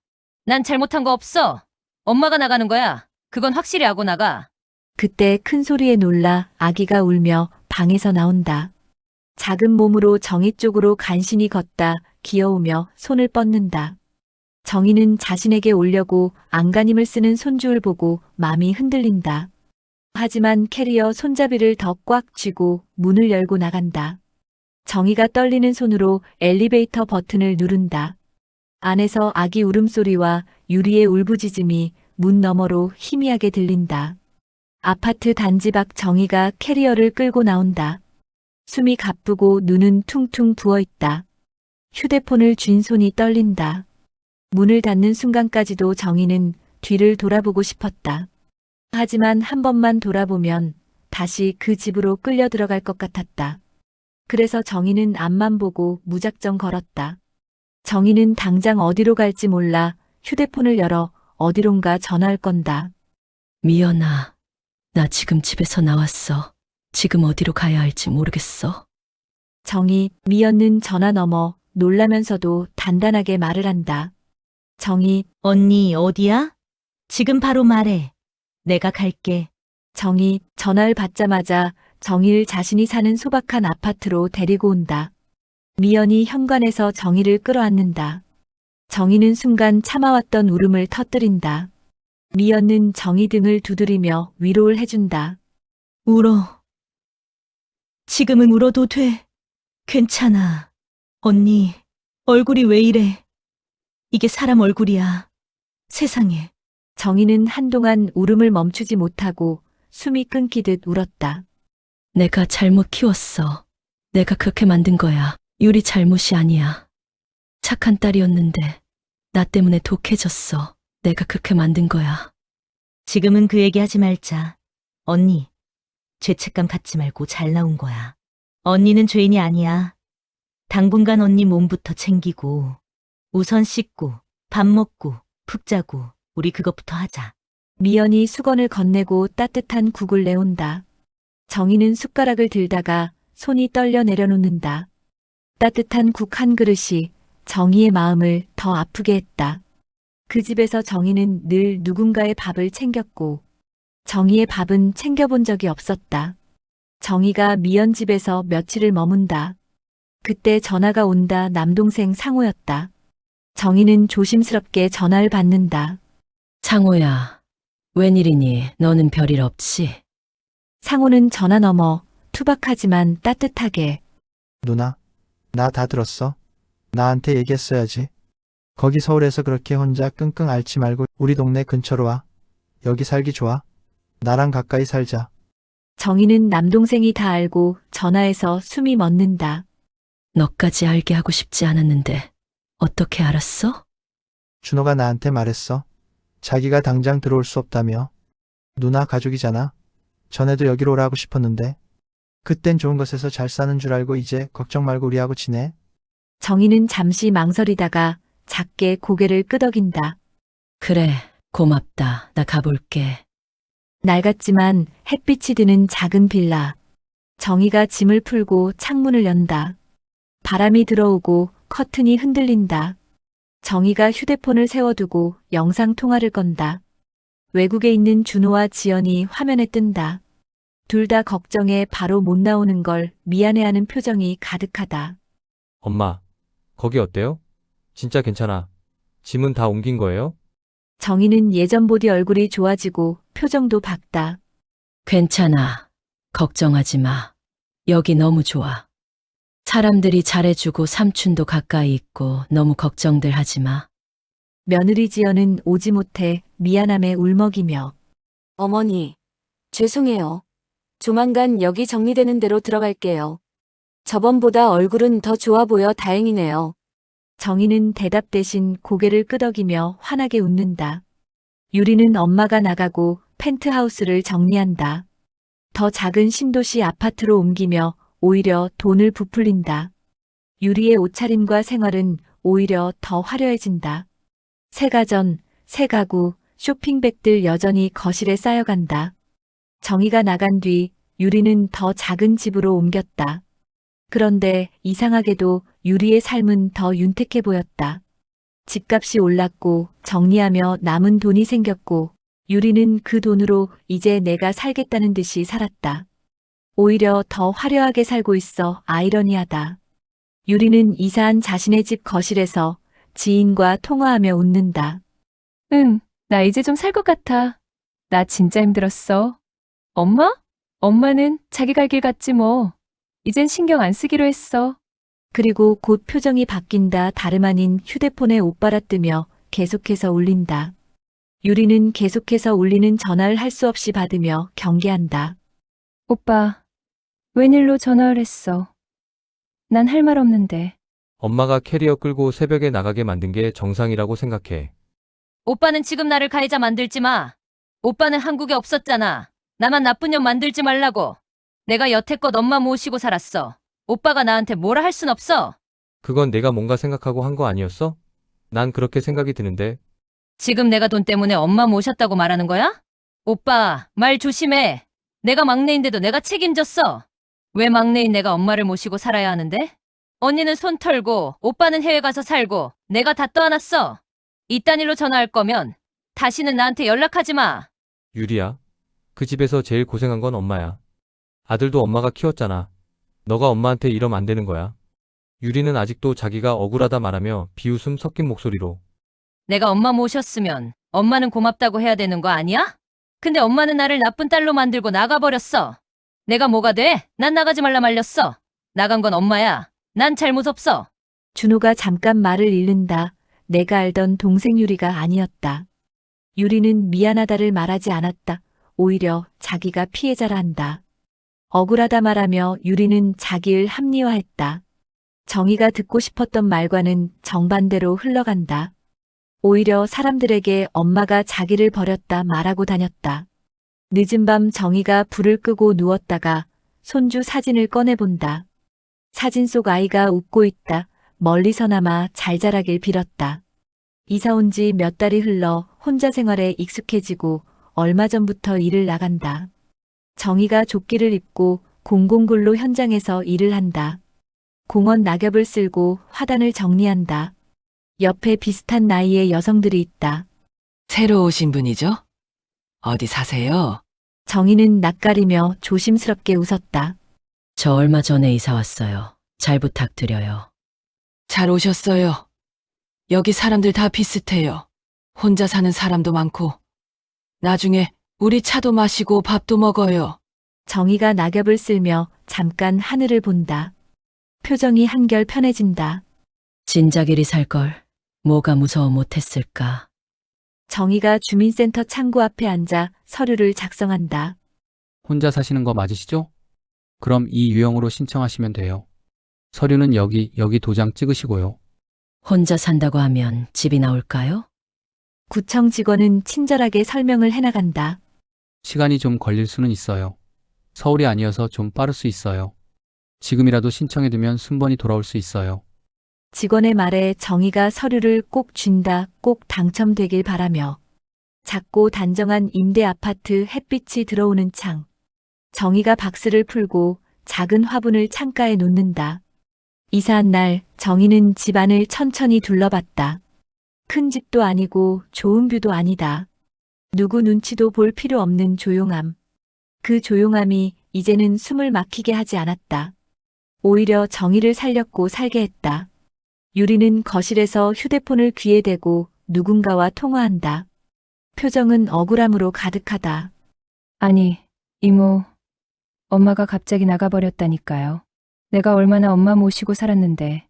난 잘못한 거 없어. 엄마가 나가는 거야. 그건 확실히 하고 나가. 그때 큰 소리에 놀라 아기가 울며 방에서 나온다. 작은 몸으로 정희 쪽으로 간신히 걷다 귀여우며 손을 뻗는다. 정희는 자신에게 오려고 안간힘을 쓰는 손주를 보고 마음이 흔들린다. 하지만 캐리어 손잡이를 더 꽉 쥐고 문을 열고 나간다. 정희가 떨리는 손으로 엘리베이터 버튼을 누른다. 안에서 아기 울음소리와 유리의 울부짖음이 문 너머로 희미하게 들린다. 아파트 단지 밖 정희가 캐리어를 끌고 나온다. 숨이 가쁘고 눈은 퉁퉁 부어있다. 휴대폰을 쥔 손이 떨린다. 문을 닫는 순간까지도 정희는 뒤를 돌아보고 싶었다. 하지만 한 번만 돌아보면 다시 그 집으로 끌려 들어갈 것 같았다. 그래서 정희는 앞만 보고 무작정 걸었다. 정희는 당장 어디로 갈지 몰라 휴대폰을 열어 어디론가 전화할 건다. 미연아, 나 지금 집에서 나왔어. 지금 어디로 가야 할지 모르겠어. 정희, 미연는 전화 너머 놀라면서도 단단하게 말을 한다. 정희, 언니, 어디야? 지금 바로 말해. 내가 갈게. 정희, 전화를 받자마자 정희를 자신이 사는 소박한 아파트로 데리고 온다. 미연이 현관에서 정희를 끌어안는다. 정희는 순간 참아왔던 울음을 터뜨린다. 미연은 정희 등을 두드리며 위로를 해준다. 울어. 지금은 울어도 돼. 괜찮아. 언니, 얼굴이 왜 이래? 이게 사람 얼굴이야. 세상에. 정희는 한동안 울음을 멈추지 못하고 숨이 끊기듯 울었다. 내가 잘못 키웠어. 내가 그렇게 만든 거야. 유리 잘못이 아니야. 착한 딸이었는데 나 때문에 독해졌어. 내가 그렇게 만든 거야. 지금은 그 얘기 하지 말자. 언니, 죄책감 갖지 말고 잘 나온 거야. 언니는 죄인이 아니야. 당분간 언니 몸부터 챙기고, 우선 씻고, 밥 먹고, 푹 자고, 우리 그것부터 하자. 미연이 수건을 건네고 따뜻한 국을 내온다. 정희는 숟가락을 들다가 손이 떨려 내려놓는다. 따뜻한 국 한 그릇이 정희의 마음을 더 아프게 했다. 그 집에서 정희는 늘 누군가의 밥을 챙겼고 정희의 밥은 챙겨본 적이 없었다. 정희가 미연 집에서 며칠을 머문다. 그때 전화가 온다. 남동생 상호였다. 정희는 조심스럽게 전화를 받는다. 상호야, 웬일이니? 너는 별일 없지? 상호는 전화 너머 투박하지만 따뜻하게 누나, 나 다 들었어. 나한테 얘기했어야지. 거기 서울에서 그렇게 혼자 끙끙 앓지 말고 우리 동네 근처로 와. 여기 살기 좋아. 나랑 가까이 살자. 정희는 남동생이 다 알고 전화에서 숨이 멎는다. 너까지 알게 하고 싶지 않았는데 어떻게 알았어? 준호가 나한테 말했어. 자기가 당장 들어올 수 없다며. 누나 가족이잖아. 전에도 여기로 오라고 싶었는데. 그땐 좋은 곳에서 잘 사는 줄 알고 이제 걱정 말고 우리하고 지내. 정희는 잠시 망설이다가 작게 고개를 끄덕인다. 그래, 고맙다. 나 가볼게. 낡았지만 햇빛이 드는 작은 빌라. 정희가 짐을 풀고 창문을 연다. 바람이 들어오고 커튼이 흔들린다. 정희가 휴대폰을 세워두고 영상통화를 건다. 외국에 있는 준호와 지연이 화면에 뜬다. 둘 다 걱정에 바로 못 나오는 걸 미안해하는 표정이 가득하다. 엄마, 거기 어때요? 진짜 괜찮아. 짐은 다 옮긴 거예요? 정희는 예전 보디 얼굴이 좋아지고 표정도 밝다. 괜찮아. 걱정하지 마. 여기 너무 좋아. 사람들이 잘해주고 삼촌도 가까이 있고 너무 걱정들 하지 마. 며느리 지연은 오지 못해 미안함에 울먹이며 어머니, 죄송해요. 조만간 여기 정리되는 대로 들어갈게요. 저번보다 얼굴은 더 좋아 보여 다행이네요. 정희는 대답 대신 고개를 끄덕이며 환하게 웃는다. 유리는 엄마가 나가고 펜트하우스를 정리한다. 더 작은 신도시 아파트로 옮기며 오히려 돈을 부풀린다. 유리의 옷차림과 생활은 오히려 더 화려해진다. 새 가전, 새 가구, 쇼핑백들 여전히 거실에 쌓여간다. 정희가 나간 뒤 유리는 더 작은 집으로 옮겼다. 그런데 이상하게도 유리의 삶은 더 윤택해 보였다. 집값이 올랐고 정리하며 남은 돈이 생겼고 유리는 그 돈으로 이제 내가 살겠다는 듯이 살았다. 오히려 더 화려하게 살고 있어 아이러니하다. 유리는 이사한 자신의 집 거실에서 지인과 통화하며 웃는다. 응, 나 이제 좀 살 것 같아. 나 진짜 힘들었어. 엄마? 엄마는 자기 갈 길 갔지 뭐. 이젠 신경 안 쓰기로 했어. 그리고 곧 표정이 바뀐다. 다름 아닌 휴대폰에 오빠라 뜨며 계속해서 울린다. 유리는 계속해서 울리는 전화를 할 수 없이 받으며 경계한다. 오빠, 웬일로 전화를 했어? 난 할 말 없는데. 엄마가 캐리어 끌고 새벽에 나가게 만든 게 정상이라고 생각해. 오빠는 지금 나를 가해자 만들지 마. 오빠는 한국에 없었잖아. 나만 나쁜 년 만들지 말라고. 내가 여태껏 엄마 모시고 살았어. 오빠가 나한테 뭐라 할 순 없어. 그건 내가 뭔가 생각하고 한 거 아니었어? 난 그렇게 생각이 드는데. 지금 내가 돈 때문에 엄마 모셨다고 말하는 거야? 오빠, 말 조심해. 내가 막내인데도 내가 책임졌어. 왜 막내인 내가 엄마를 모시고 살아야 하는데? 언니는 손 털고 오빠는 해외 가서 살고 내가 다 떠안았어. 이딴 일로 전화할 거면 다시는 나한테 연락하지 마. 유리야, 그 집에서 제일 고생한 건 엄마야. 아들도 엄마가 키웠잖아. 너가 엄마한테 이러면 안 되는 거야. 유리는 아직도 자기가 억울하다 말하며 비웃음 섞인 목소리로. 내가 엄마 모셨으면 엄마는 고맙다고 해야 되는 거 아니야? 근데 엄마는 나를 나쁜 딸로 만들고 나가버렸어. 내가 뭐가 돼? 난 나가지 말라 말렸어. 나간 건 엄마야. 난 잘못 없어. 준호가 잠깐 말을 잃는다. 내가 알던 동생 유리가 아니었다. 유리는 미안하다를 말하지 않았다. 오히려 자기가 피해자라 한다. 억울하다 말하며 유리는 자기를 합리화했다. 정의가 듣고 싶었던 말과는 정반대로 흘러간다. 오히려 사람들에게 엄마가 자기를 버렸다 말하고 다녔다. 늦은 밤 정의가 불을 끄고 누웠다가 손주 사진을 꺼내본다. 사진 속 아이가 웃고 있다. 멀리서나마 잘 자라길 빌었다. 이사 온 지 몇 달이 흘러 혼자 생활에 익숙해지고 얼마 전부터 일을 나간다. 정의가 조끼를 입고 공공근로 현장에서 일을 한다. 공원 낙엽을 쓸고 화단을 정리한다. 옆에 비슷한 나이의 여성들이 있다. 새로 오신 분이죠? 어디 사세요? 정의는 낯가리며 조심스럽게 웃었다. 저 얼마 전에 이사 왔어요. 잘 부탁드려요. 잘 오셨어요. 여기 사람들 다 비슷해요. 혼자 사는 사람도 많고. 나중에 우리 차도 마시고 밥도 먹어요. 정의가 낙엽을 쓸며 잠깐 하늘을 본다. 표정이 한결 편해진다. 진작 이리 살걸. 뭐가 무서워 못했을까. 정의가 주민센터 창구 앞에 앉아 서류를 작성한다. 혼자 사시는 거 맞으시죠? 그럼 이 유형으로 신청하시면 돼요. 서류는 여기 도장 찍으시고요. 혼자 산다고 하면 집이 나올까요? 구청 직원은 친절하게 설명을 해나간다. 시간이 좀 걸릴 수는 있어요. 서울이 아니어서 좀 빠를 수 있어요. 지금이라도 신청해두면 순번이 돌아올 수 있어요. 직원의 말에 정의가 서류를 꼭 쥔다, 꼭 당첨되길 바라며. 작고 단정한 임대 아파트 햇빛이 들어오는 창. 정의가 박스를 풀고 작은 화분을 창가에 놓는다. 이사한 날 정의는 집안을 천천히 둘러봤다. 큰 집도 아니고 좋은 뷰도 아니다. 누구 눈치도 볼 필요 없는 조용함. 그 조용함이 이제는 숨을 막히게 하지 않았다. 오히려 정의를 살렸고 살게 했다. 유리는 거실에서 휴대폰을 귀에 대고 누군가와 통화한다. 표정은 억울함으로 가득하다. 아니, 이모. 엄마가 갑자기 나가버렸다니까요. 내가 얼마나 엄마 모시고 살았는데.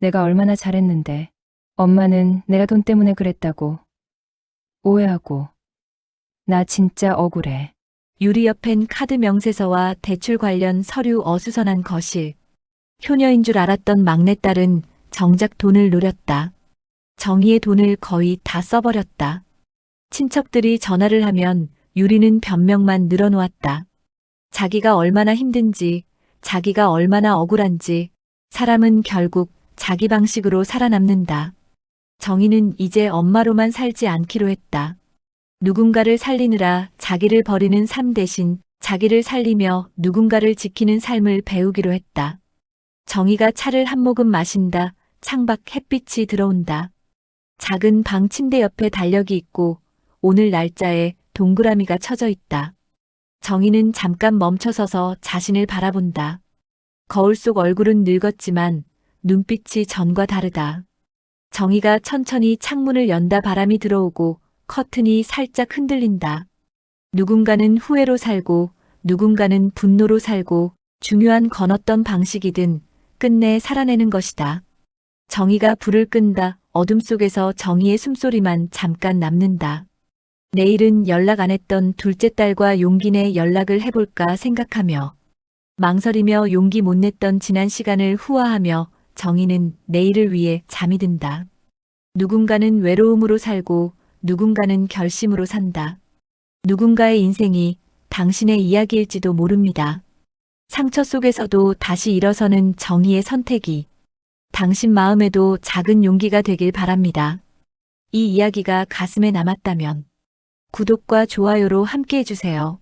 내가 얼마나 잘했는데. 엄마는 내가 돈 때문에 그랬다고. 오해하고. 나 진짜 억울해. 유리 옆엔 카드 명세서와 대출 관련 서류 어수선한 거실. 효녀인 줄 알았던 막내딸은 정작 돈을 노렸다. 정의의 돈을 거의 다 써버렸다. 친척들이 전화를 하면 유리는 변명만 늘어놓았다. 자기가 얼마나 힘든지, 자기가 얼마나 억울한지, 사람은 결국 자기 방식으로 살아남는다. 정의는 이제 엄마로만 살지 않기로 했다. 누군가를 살리느라 자기를 버리는 삶 대신 자기를 살리며 누군가를 지키는 삶을 배우기로 했다. 정희가 차를 한 모금 마신다. 창밖 햇빛이 들어온다. 작은 방 침대 옆에 달력이 있고 오늘 날짜에 동그라미가 쳐져 있다. 정희는 잠깐 멈춰서서 자신을 바라본다. 거울 속 얼굴은 늙었지만 눈빛이 전과 다르다. 정희가 천천히 창문을 연다. 바람이 들어오고 커튼이 살짝 흔들린다. 누군가는 후회로 살고 누군가는 분노로 살고 중요한 건 어떤 방식이든 끝내 살아내는 것이다. 정희가 불을 끈다. 어둠 속에서 정희의 숨소리만 잠깐 남는다. 내일은 연락 안 했던 둘째 딸과 용기 내 연락을 해볼까 생각하며 망설이며 용기 못 냈던 지난 시간을 후회하며 정희는 내일을 위해 잠이 든다. 누군가는 외로움으로 살고 누군가는 결심으로 산다. 누군가의 인생이 당신의 이야기일지도 모릅니다. 상처 속에서도 다시 일어서는 정의의 선택이 당신 마음에도 작은 용기가 되길 바랍니다. 이 이야기가 가슴에 남았다면 구독과 좋아요로 함께 해주세요.